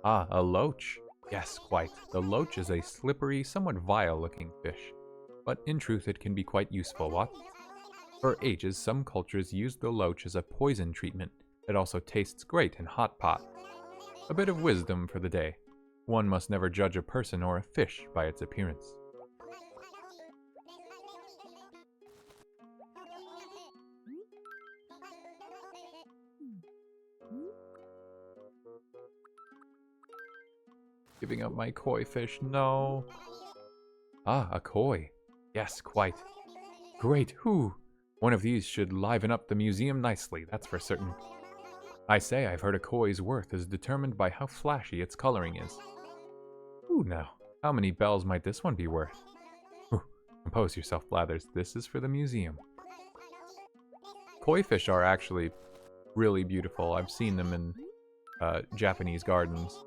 Ah, a loach. Yes, quite. The loach is a slippery, somewhat vile-looking fish. But in truth, it can be quite useful, what? For ages, some cultures used the loach as a poison treatment. It also tastes great in hot pot. A bit of wisdom for the day. One must never judge a person or a fish by its appearance. Giving up my koi fish, no. Ah, a koi. Yes, quite. Great, whew. One of these should liven up the museum nicely, that's for certain. I say I've heard a koi's worth is determined by how flashy its coloring is. Ooh, now, how many bells might this one be worth? Ooh, compose yourself, Blathers, this is for the museum. Koi fish are actually really beautiful. I've seen them in Japanese gardens.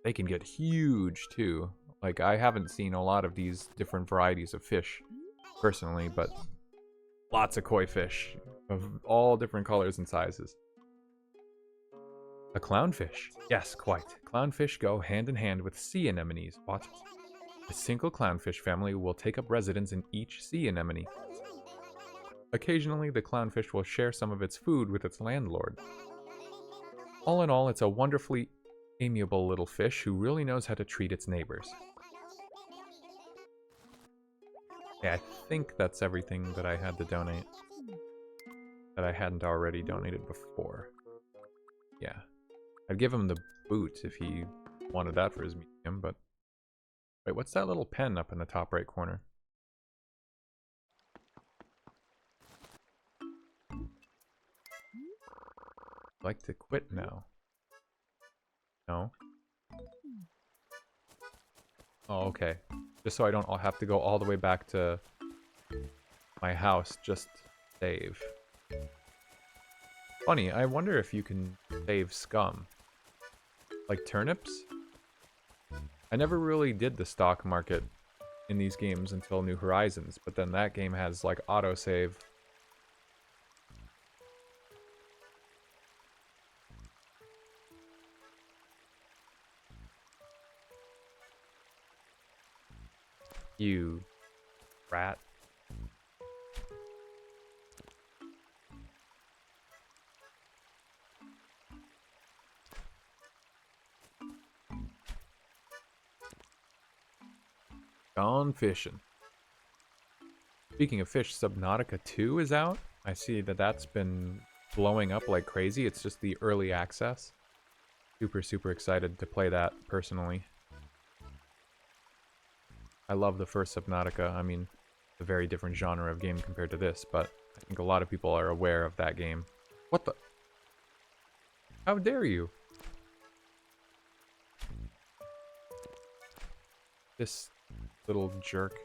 They can get huge, too. Like, I haven't seen a lot of these different varieties of fish, personally, but lots of koi fish of all different colors and sizes. A clownfish. Yes, quite. Clownfish go hand in hand with sea anemones. What? A single clownfish family will take up residence in each sea anemone. Occasionally, the clownfish will share some of its food with its landlord. All in all, it's a wonderfully amiable little fish who really knows how to treat its neighbors. Yeah, I think that's everything that I had to donate. That I hadn't already donated before. Yeah. I'd give him the boot if he wanted that for his museum, but... Wait, what's that little pen up in the top right corner? I'd like to quit now. No? Oh, okay. Just so I don't have to go all the way back to my house just to save. Funny, I wonder if you can save scum. Like turnips? I never really did the stock market in these games until New Horizons, but then that game has like autosave. You rat. Gone fishing. Speaking of fish, Subnautica 2 is out. I see that that's been blowing up like crazy. It's just the early access. Super, super excited to play that personally. I love the first Subnautica. I mean, a very different genre of game compared to this, but I think a lot of people are aware of that game. What the? How dare you? This little jerk.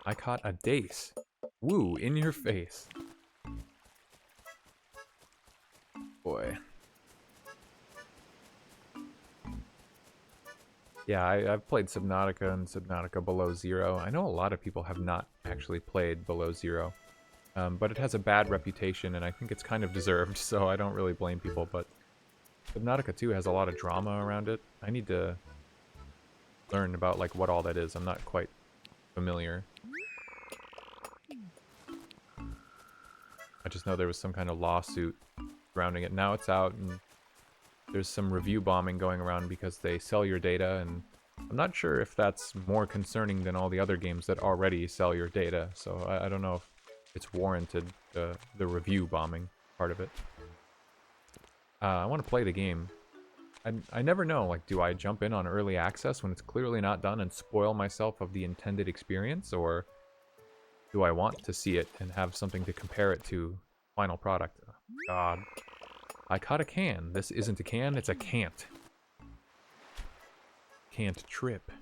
I caught a dace. Woo, in your face. Boy. Yeah, I've played Subnautica and Subnautica Below Zero. I know a lot of people have not actually played Below Zero. But it has a bad reputation, and I think it's kind of deserved, so I don't really blame people, but Subnautica 2 has a lot of drama around it. I need to learn about, like, what all that is. I'm not quite familiar. I just know there was some kind of lawsuit surrounding it. Now it's out, and there's some review bombing going around because they sell your data, and I'm not sure if that's more concerning than all the other games that already sell your data, so I don't know if it's warranted, the review bombing part of it. I want to play the game. I never know, like, do I jump in on early access when it's clearly not done and spoil myself of the intended experience, or do I want to see it and have something to compare it to final product? Oh, God. I caught a can. This isn't a can, it's a can't. Can't trip.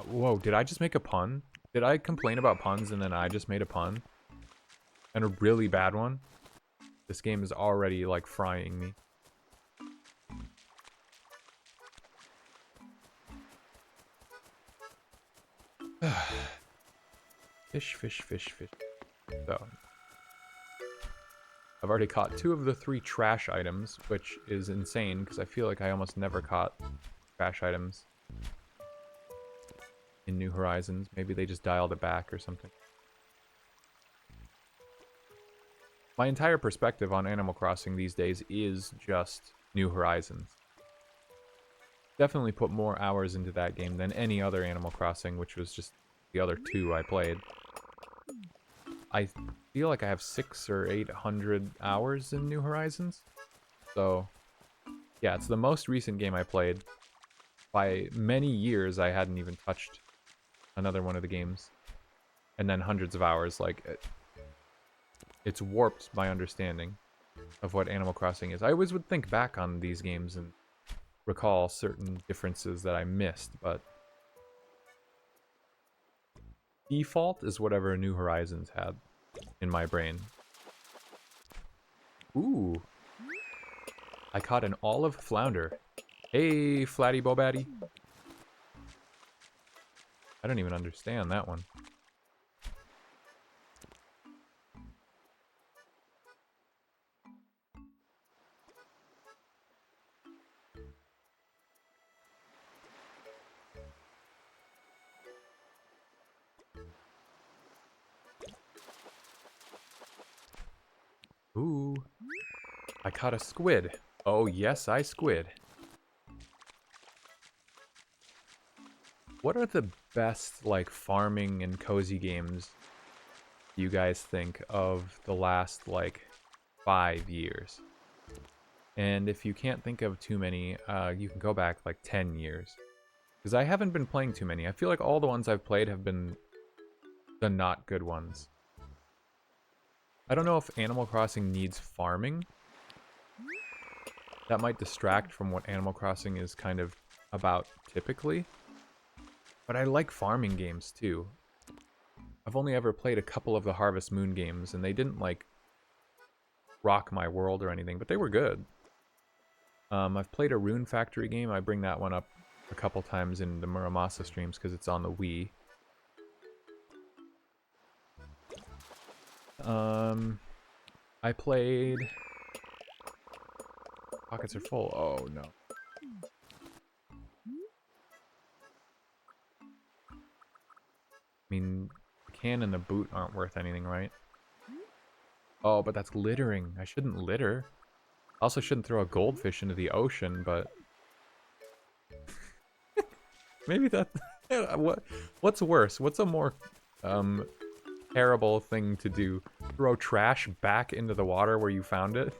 Whoa, did I just make a pun? Did I complain about puns and then I just made a pun? And a really bad one? This game is already, like, frying me. Fish, fish, fish, fish. So, I've already caught 2 of the 3 trash items, which is insane, because I feel like I almost never caught trash items in New Horizons. Maybe they just dialed it back or something. My entire perspective on Animal Crossing these days is just New Horizons. Definitely put more hours into that game than any other Animal Crossing, which was just the other 2 I played. I feel like I have 600 or 800 hours in New Horizons. So, yeah, it's the most recent game I played. By many years, I hadn't even touched another one of the games. And then hundreds of hours, like, it's warped my understanding of what Animal Crossing is. I always would think back on these games and recall certain differences that I missed, but default is whatever New Horizons had in my brain. Ooh. I caught an olive flounder. Hey, Flatty Bobatty. I don't even understand that one. Ooh. I caught a squid. Oh, yes, I squid. What are the best, like, farming and cozy games you guys think of the last, like, 5 years? And if you can't think of too many, you can go back, like, 10 years. Because I haven't been playing too many. I feel like all the ones I've played have been the not good ones. I don't know if Animal Crossing needs farming. That might distract from what Animal Crossing is kind of about typically. But I like farming games too. I've only ever played a couple of the Harvest Moon games, and they didn't like rock my world or anything, but they were good. I've played a Rune Factory game. I bring that one up a couple times in the Muramasa streams because it's on the Wii. I played... Pockets are full. Oh, no. I mean, the can and the boot aren't worth anything, right? Oh, but that's littering. I shouldn't litter. I also shouldn't throw a goldfish into the ocean, but... Maybe that... What's worse? What's a more terrible thing to do? Throw trash back into the water where you found it?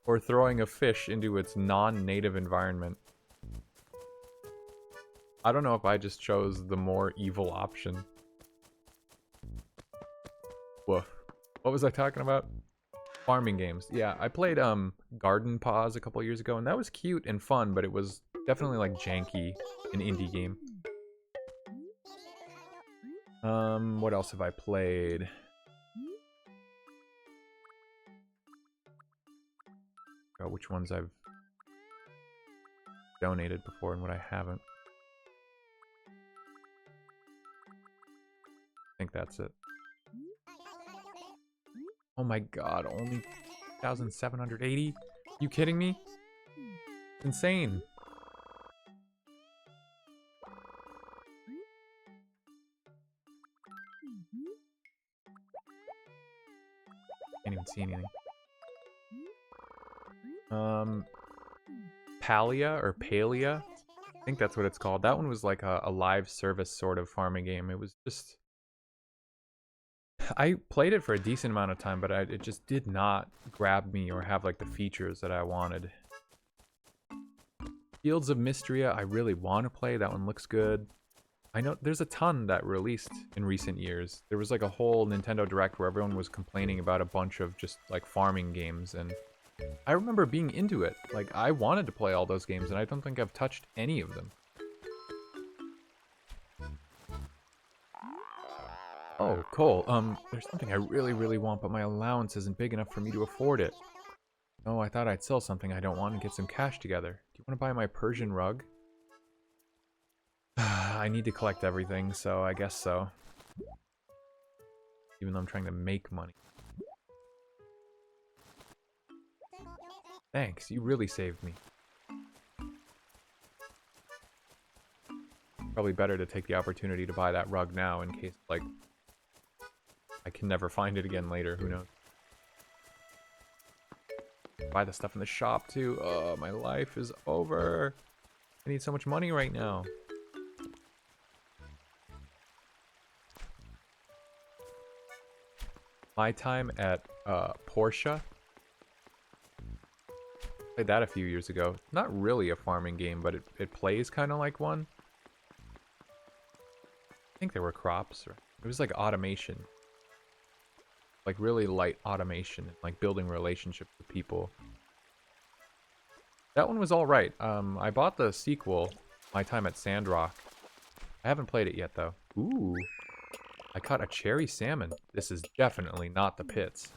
Or throwing a fish into its non-native environment? I don't know if I just chose the more evil option. Woof. What was I talking about? Farming games. Yeah, I played Garden Paws a couple years ago, and that was cute and fun, but it was definitely like janky, an indie game. What else have I played? Oh, which ones I've donated before and what I haven't. I think that's it. Oh my god, only 1,780? You kidding me? It's insane. Can't even see anything. Palia or Palia? I think that's what it's called. That one was like a live service sort of farming game. It was just... I played it for a decent amount of time, but it just did not grab me or have like the features that I wanted. Fields of Mystria, I really want to play. That one looks good. I know there's a ton that released in recent years. There was like a whole Nintendo Direct where everyone was complaining about a bunch of just like farming games, and I remember being into it. Like, I wanted to play all those games, and I don't think I've touched any of them. Oh, Cole, there's something I really, really want, but my allowance isn't big enough for me to afford it. Oh, I thought I'd sell something I don't want and get some cash together. Do you want to buy my Persian rug? I need to collect everything, so I guess so. Even though I'm trying to make money. Thanks, you really saved me. Probably better to take the opportunity to buy that rug now in case, like, I can never find it again later, who knows. Buy the stuff in the shop too. Oh, my life is over. I need so much money right now. My time at Porsche. Played that a few years ago. Not really a farming game, but it plays kind of like one. I think there were crops. Or it was like automation. Like really light automation. Like building relationships with people. That one was alright. I bought the sequel, My Time at Sandrock. I haven't played it yet, though. Ooh. I caught a cherry salmon. This is definitely not the pits.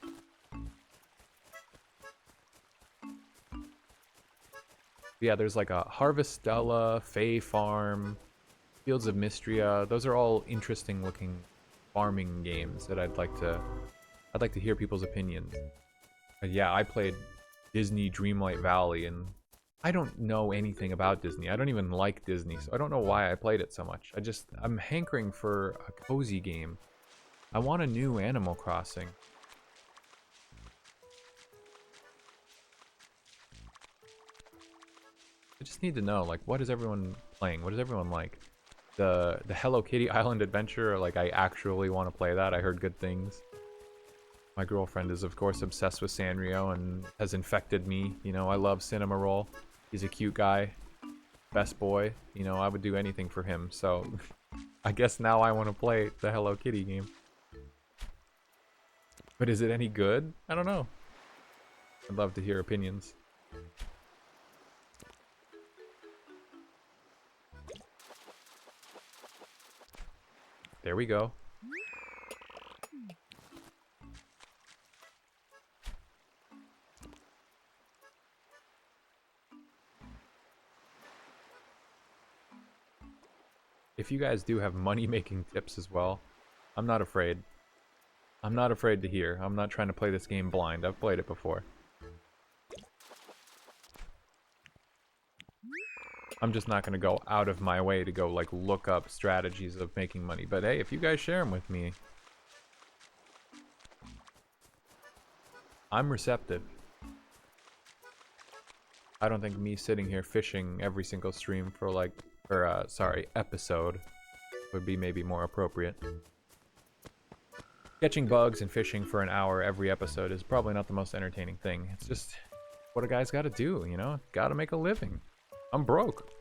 Yeah, there's like a Harvestella, Fay Farm, Fields of Mystria. Those are all interesting looking farming games that I'd like to hear people's opinions. But yeah, I played Disney Dreamlight Valley, and I don't know anything about Disney. I don't even like Disney, so I don't know why I played it so much. I'm hankering for a cozy game. I want a new Animal Crossing. I just need to know, like, what is everyone playing? What does everyone like? The Hello Kitty Island Adventure, like, I actually want to play that. I heard good things. My girlfriend is, of course, obsessed with Sanrio and has infected me. You know, I love Cinema Roll. He's a cute guy. Best boy. You know, I would do anything for him. So, I guess now I want to play the Hello Kitty game. But is it any good? I don't know. I'd love to hear opinions. There we go. If you guys do have money-making tips as well, I'm not afraid. I'm not afraid to hear. I'm not trying to play this game blind. I've played it before. I'm just not going to go out of my way to go, like, look up strategies of making money. But hey, if you guys share them with me, I'm receptive. I don't think me sitting here fishing every single stream for, like, or, sorry, episode would be maybe more appropriate. Catching bugs and fishing for an hour every episode is probably not the most entertaining thing. It's just what a guy's got to do, you know? Got to make a living. I'm broke.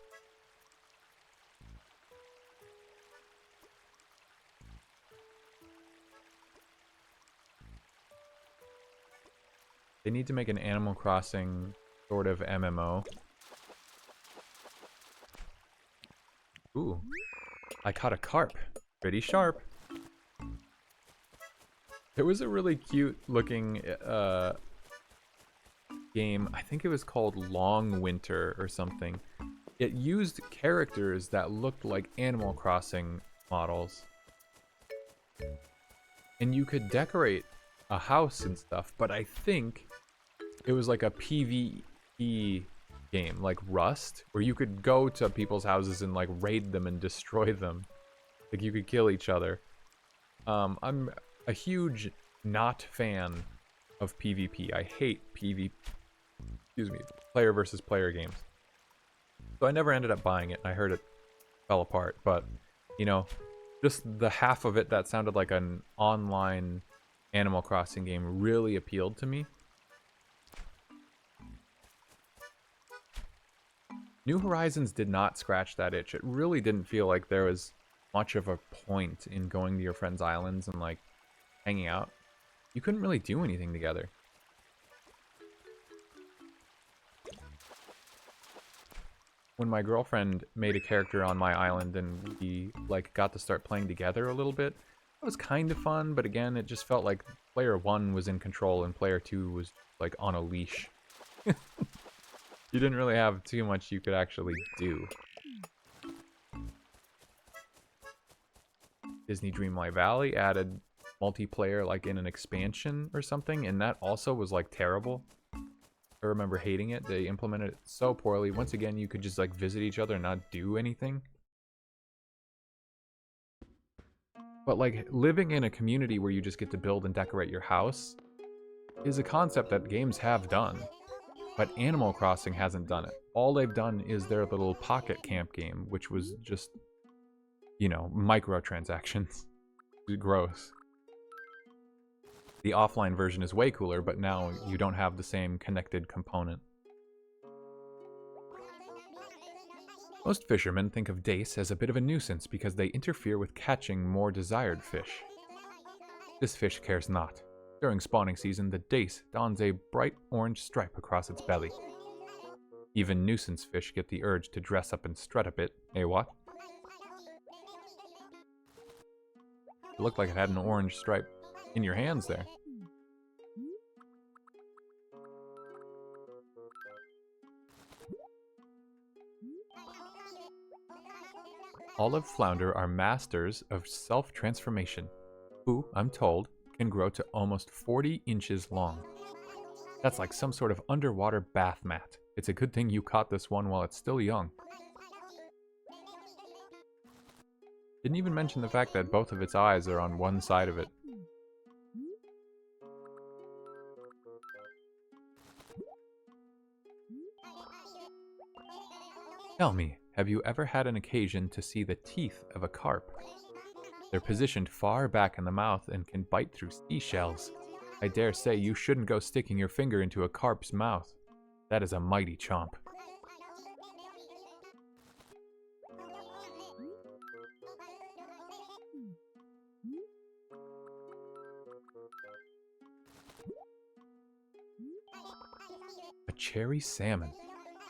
They need to make an Animal Crossing sort of MMO. Ooh. I caught a carp. Pretty sharp. There was a really cute looking game. I think it was called Long Winter or something. It used characters that looked like Animal Crossing models. And you could decorate a house and stuff, but I think it was like a PvE game, like Rust, where you could go to people's houses and like raid them and destroy them. Like you could kill each other. I'm a huge not fan of PvP. I hate player versus player games. So I never ended up buying it. I heard it fell apart, but you know, just the half of it that sounded like an online Animal Crossing game really appealed to me. New Horizons did not scratch that itch. It really didn't feel like there was much of a point in going to your friends' islands and like hanging out. You couldn't really do anything together. When my girlfriend made a character on my island and we like got to start playing together a little bit, it was kind of fun, but again, it just felt like player 1 was in control and player 2 was like on a leash. You didn't really have too much you could actually do. Disney Dreamlight Valley added multiplayer like in an expansion or something, and that also was like terrible. I remember hating it. They implemented it so poorly. Once again, you could just like visit each other and not do anything. But like living in a community where you just get to build and decorate your house is a concept that games have done. But Animal Crossing hasn't done it. All they've done is their little pocket camp game, which was just, you know, microtransactions. Gross. The offline version is way cooler, but now you don't have the same connected component. Most fishermen think of dace as a bit of a nuisance because they interfere with catching more desired fish. This fish cares not. During spawning season, the dace dons a bright orange stripe across its belly. Even nuisance fish get the urge to dress up and strut a bit, eh what? It looked like it had an orange stripe in your hands there. Olive flounder are masters of self-transformation, who, I'm told, can grow to almost 40 inches long. That's like some sort of underwater bath mat. It's a good thing you caught this one while it's still young. Didn't even mention the fact that both of its eyes are on one side of it. Tell me, have you ever had an occasion to see the teeth of a carp? They're positioned far back in the mouth and can bite through seashells. I dare say you shouldn't go sticking your finger into a carp's mouth. That is a mighty chomp. A cherry salmon.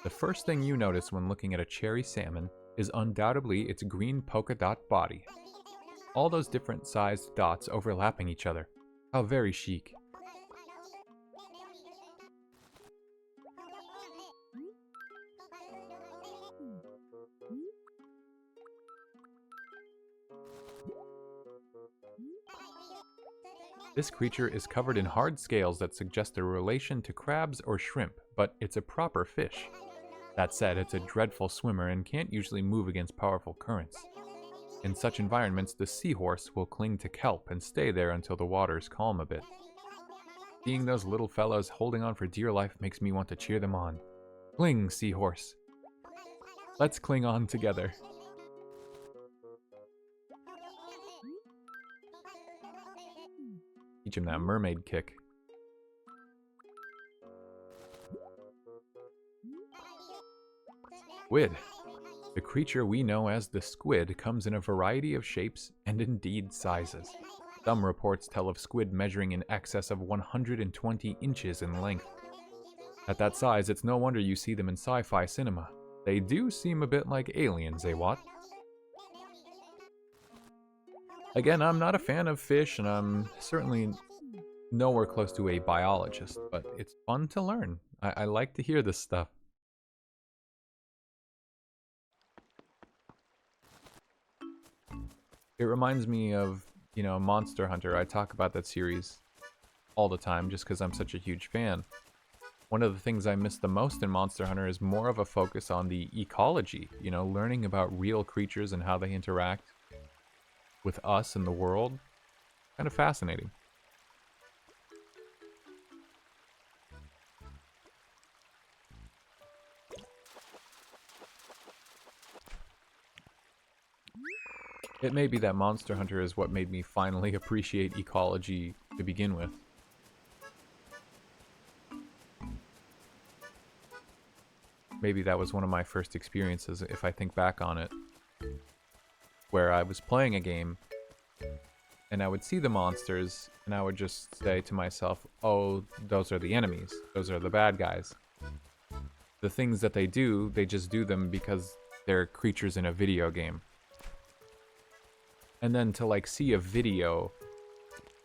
The first thing you notice when looking at a cherry salmon is undoubtedly its green polka dot body. All those different sized dots overlapping each other. How very chic. This creature is covered in hard scales that suggest a relation to crabs or shrimp, but it's a proper fish. That said, it's a dreadful swimmer and can't usually move against powerful currents. In such environments, the seahorse will cling to kelp and stay there until the waters calm a bit. Seeing those little fellows holding on for dear life makes me want to cheer them on. Cling, seahorse. Let's cling on together. Teach him that mermaid kick. Squid. The creature we know as the squid comes in a variety of shapes and indeed sizes. Some reports tell of squid measuring in excess of 120 inches in length. At that size, it's no wonder you see them in sci-fi cinema. They do seem a bit like aliens, eh, what? Again, I'm not a fan of fish, and I'm certainly nowhere close to a biologist, but it's fun to learn. I like to hear this stuff. It reminds me of, Monster Hunter. I talk about that series all the time just because I'm such a huge fan. One of the things I miss the most in Monster Hunter is more of a focus on the ecology, learning about real creatures and how they interact with us and the world. Kind of fascinating. It may be that Monster Hunter is what made me finally appreciate ecology to begin with. Maybe that was one of my first experiences, if I think back on it, where I was playing a game, and I would see the monsters, and I would just say to myself, oh, those are the enemies, those are the bad guys. The things that they do, they just do them because they're creatures in a video game. And then to see a video,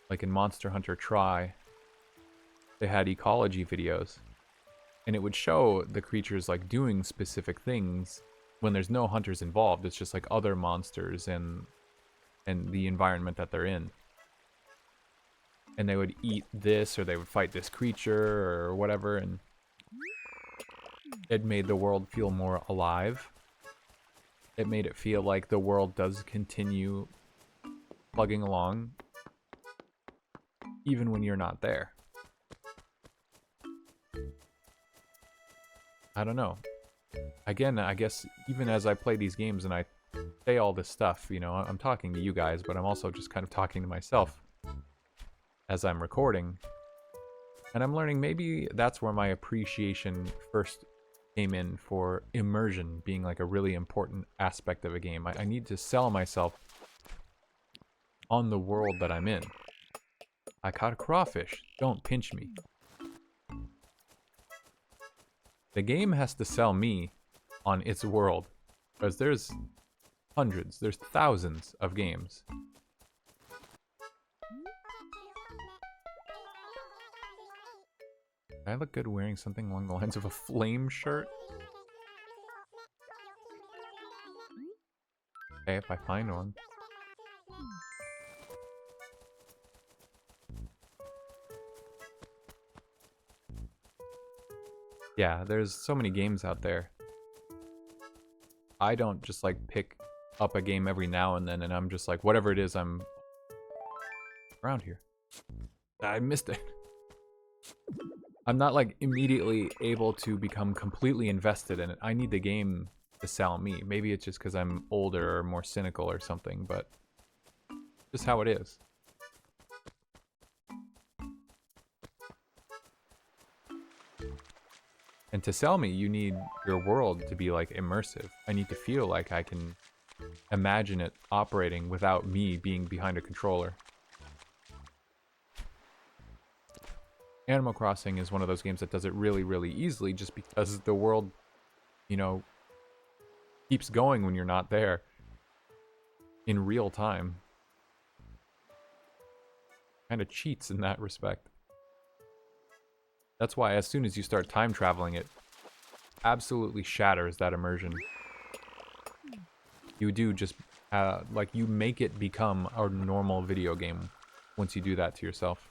like in Monster Hunter Try, they had ecology videos. And it would show the creatures doing specific things when there's no hunters involved. It's just other monsters and the environment that they're in. And they would eat this, or they would fight this creature, or whatever, and it made the world feel more alive. It made it feel like the world does continue plugging along, even when you're not there. I don't know. Again, I guess even as I play these games and I say all this stuff, I'm talking to you guys, but I'm also just kind of talking to myself as I'm recording. And I'm learning maybe that's where my appreciation first came in for immersion being a really important aspect of a game. I need to sell myself on the world that I'm in. I caught a crawfish. Don't pinch me. The game has to sell me on its world, because there's hundreds, there's thousands of games. Do I look good wearing something along the lines of a flame shirt? Okay, if I find one. Yeah, there's so many games out there. I don't just pick up a game every now and then and I'm just whatever it is, I'm around here. I missed it. I'm not immediately able to become completely invested in it. I need the game to sell me. Maybe it's just because I'm older or more cynical or something, but just how it is. And to sell me, you need your world to be immersive. I need to feel like I can imagine it operating without me being behind a controller. Animal Crossing is one of those games that does it really, really easily just because the world, keeps going when you're not there in real time. kind of cheats in that respect. That's why as soon as you start time traveling, it absolutely shatters that immersion. You do just, like, you make it become a normal video game once you do that to yourself.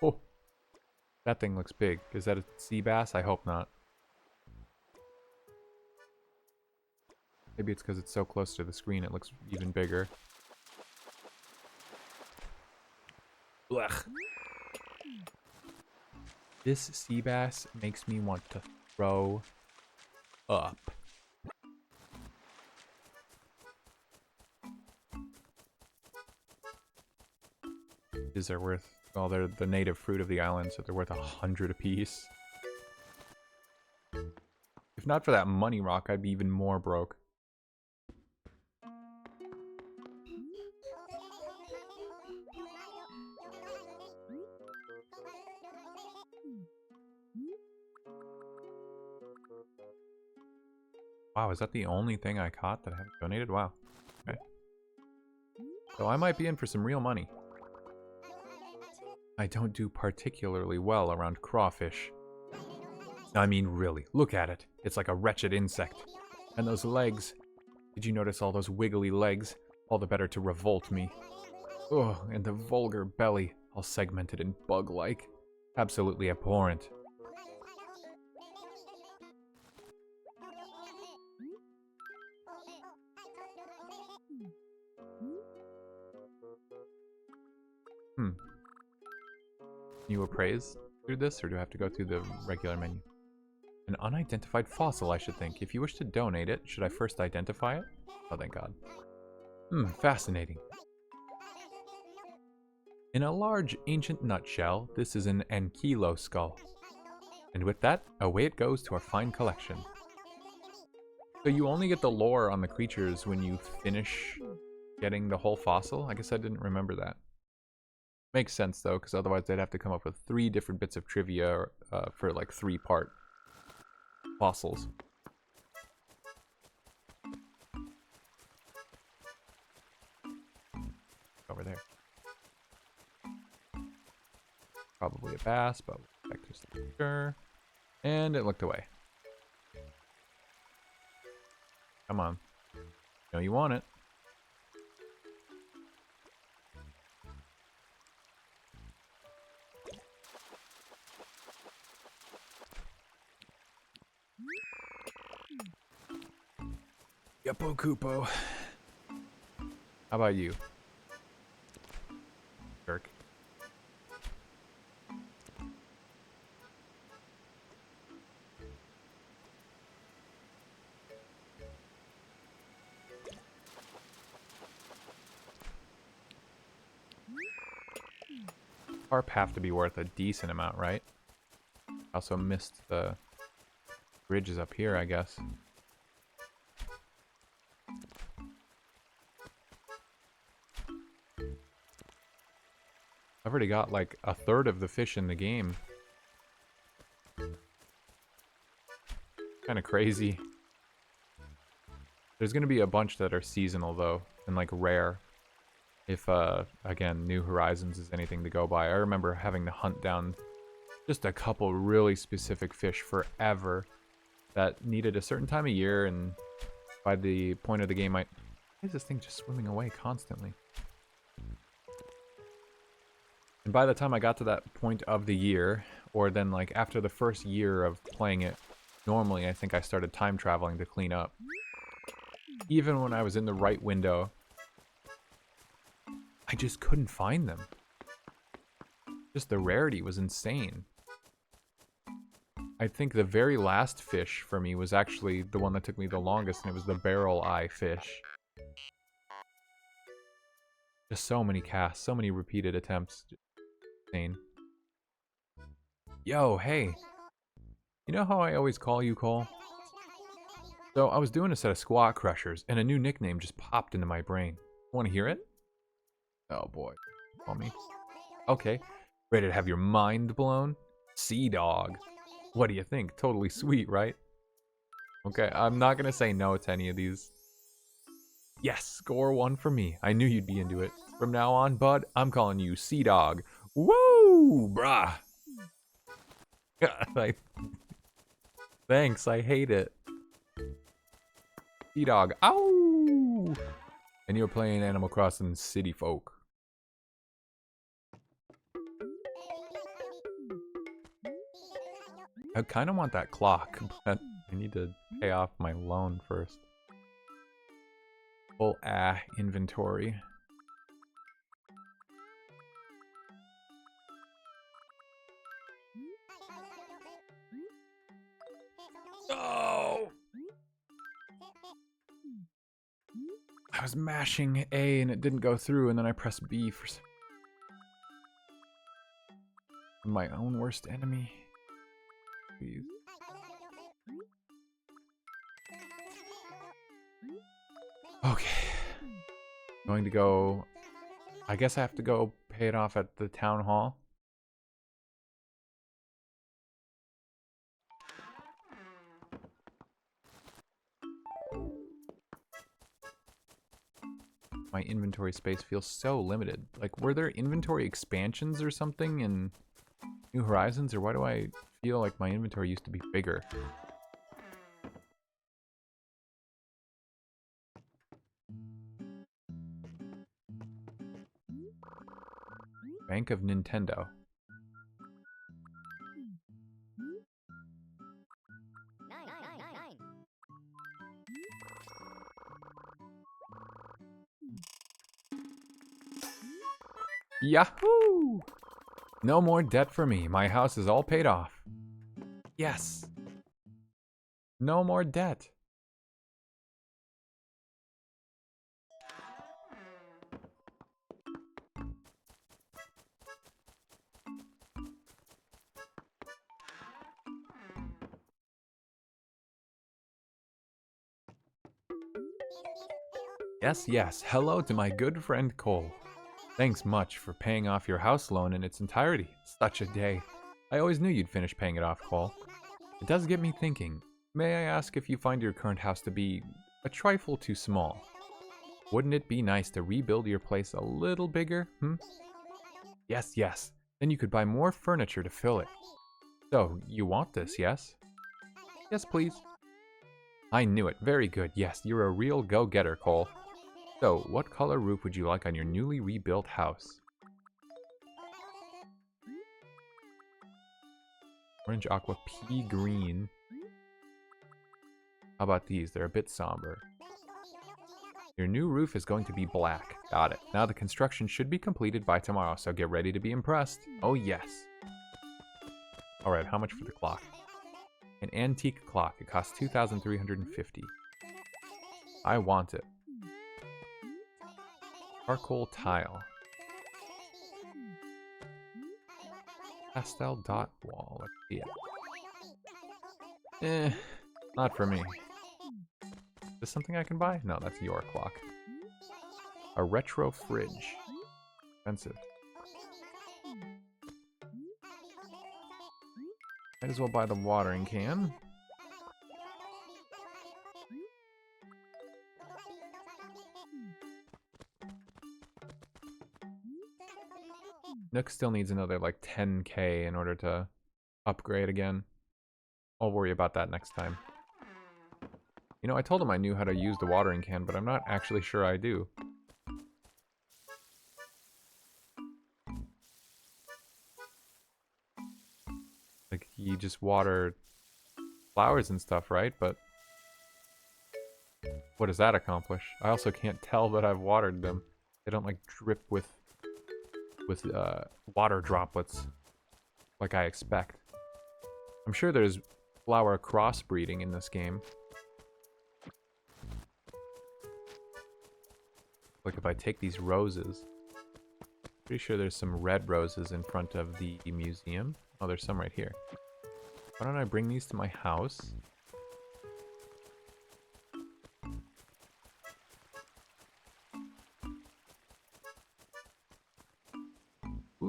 Oh, that thing looks big. Is that a sea bass? I hope not. Maybe it's because it's so close to the screen it looks even bigger. Blech. This sea bass makes me want to throw up. These are worth, well, they're the native fruit of the island, so they're worth 100 apiece. If not for that money rock, I'd be even more broke. Wow, is that the only thing I caught that I haven't donated? Wow. Okay. So I might be in for some real money. I don't do particularly well around crawfish. I mean, really, look at it. It's like a wretched insect. And those legs. Did you notice all those wiggly legs? All the better to revolt me. Ugh, and the vulgar belly, all segmented and bug-like. Absolutely abhorrent. Can you appraise through this, or do I have to go through the regular menu? An unidentified fossil, I should think. If you wish to donate it, should I first identify it? Oh, thank God. Fascinating. In a large, ancient nutshell, this is an Ankilo skull. And with that, away it goes to our fine collection. So you only get the lore on the creatures when you finish getting the whole fossil? I guess I didn't remember that. Makes sense, though, because otherwise they'd have to come up with 3 different bits of trivia for, like, 3-part fossils. Over there. Probably a bass, but we'll check just to be sure. And it looked away. Come on. You know you want it. Yuppo Koopo. How about you? Jerk. Carp have to be worth a decent amount, right? Also missed the bridges up here, I guess. I've already got like a third of the fish in the game. Kind of crazy. There's gonna be a bunch that are seasonal though, and like rare. If, again, New Horizons is anything to go by. I remember having to hunt down just a couple really specific fish forever that needed a certain time of year, and by the point of the game, why is this thing just swimming away constantly? And by the time I got to that point of the year, or then like after the first year of playing it, normally I think I started time traveling to clean up. Even when I was in the right window, I just couldn't find them. Just the rarity was insane. I think the very last fish for me was actually the one that took me the longest, and it was the barrel eye fish. Just so many casts, so many repeated attempts. Just insane. Yo, hey. You know how I always call you Cole? So I was doing a set of squat crushers, and a new nickname just popped into my brain. Want to hear it? Oh boy. Call me. Okay. Ready to have your mind blown? Sea Dog. What do you think? Totally sweet, right? Okay, I'm not gonna say no to any of these. Yes, score one for me. I knew you'd be into it. From now on, bud, I'm calling you Sea Dog. Woo, brah. Thanks, I hate it. Sea Dog. Ow! And you're playing Animal Crossing City Folk. I kind of want that clock, but I need to pay off my loan first. Full inventory. Oh! I was mashing A and it didn't go through, and then I pressed B for some... My own worst enemy. Please. Okay. Going to go... I guess I have to go pay it off at the town hall. My inventory space feels so limited. Like, were there inventory expansions or something in New Horizons? Or why do I feel like my inventory used to be bigger? Bank of Nintendo. Yahoo! No more debt for me. My house is all paid off. Yes. No more debt. Yes, yes. Hello to my good friend Cole. Thanks much for paying off your house loan in its entirety. Such a day. I always knew you'd finish paying it off, Cole. It does get me thinking. May I ask if you find your current house to be a trifle too small? Wouldn't it be nice to rebuild your place a little bigger, Yes, yes. Then you could buy more furniture to fill it. So, you want this, yes? Yes, please. I knew it. Very good. Yes, you're a real go-getter, Cole. So, what color roof would you like on your newly rebuilt house? Orange, aqua, pea green. How about these? They're a bit somber. Your new roof is going to be black. Got it. Now the construction should be completed by tomorrow, so get ready to be impressed. Oh yes. Alright, how much for the clock? An antique clock. It costs 2,350. I want it. Charcoal tile. Pastel dot wall. Let's see it. Not for me. Is this something I can buy? No, that's your clock. A retro fridge. Expensive. Might as well buy the watering can. Nook still needs another like 10k in order to upgrade again. I'll worry about that next time. You know, I told him I knew how to use the watering can, but I'm not actually sure I do. Like, you just water flowers and stuff, right? But what does that accomplish? I also can't tell that I've watered them. They don't, like, drip with water droplets like I expect. I'm sure there's flower crossbreeding in this game. Like if I take these roses, pretty sure there's some red roses in front of the museum. Oh, there's some right here. Why don't I bring these to my house?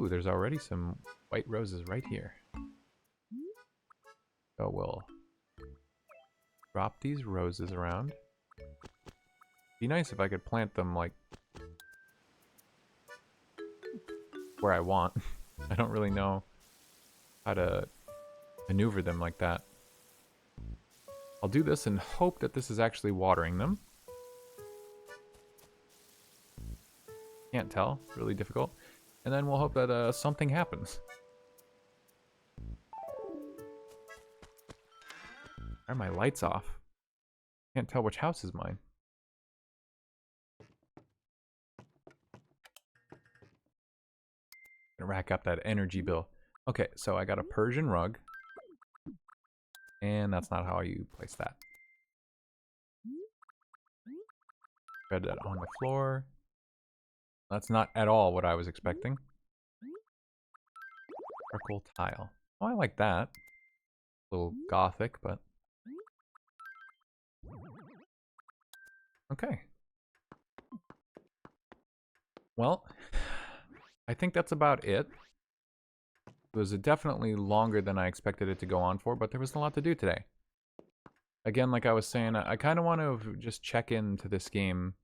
Ooh, there's already some white roses right here. So we'll drop these roses around. Be nice if I could plant them like where I want. I don't really know how to maneuver them like that. I'll do this and hope that this is actually watering them. Can't tell. Really difficult. And then we'll hope that something happens. Why are my lights off? Can't tell which house is mine. Gonna rack up that energy bill. Okay, so I got a Persian rug. And that's not how you place that. Spread that on the floor. That's not at all what I was expecting. Sparkle tile. Oh, I like that. A little gothic, but... Okay. Well, I think that's about it. It was definitely longer than I expected it to go on for, but there was a lot to do today. Again, like I was saying, I kind of want to just check into this game,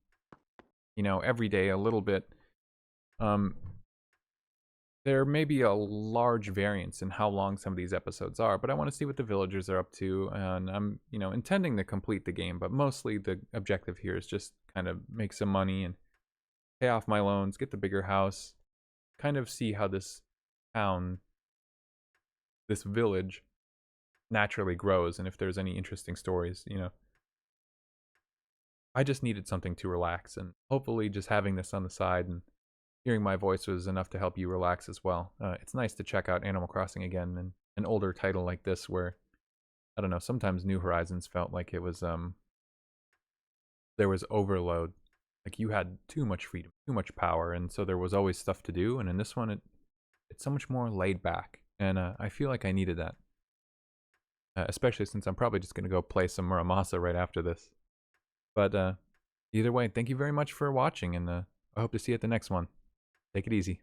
you know, every day a little bit. There may be a large variance in how long some of these episodes are, but I want to see what the villagers are up to, and I'm, you know, intending to complete the game, but mostly the objective here is just kind of make some money and pay off my loans, get the bigger house, kind of see how this town, this village, naturally grows, and if there's any interesting stories, you know. I just needed something to relax, and hopefully just having this on the side and hearing my voice was enough to help you relax as well. It's nice to check out Animal Crossing again, and an older title like this where, I don't know, sometimes New Horizons felt like it was, there was overload. Like you had too much freedom, too much power, and so there was always stuff to do, and in this one, it's so much more laid back, and I feel like I needed that. Especially since I'm probably just going to go play some Muramasa right after this. But either way, thank you very much for watching, and I hope to see you at the next one. Take it easy.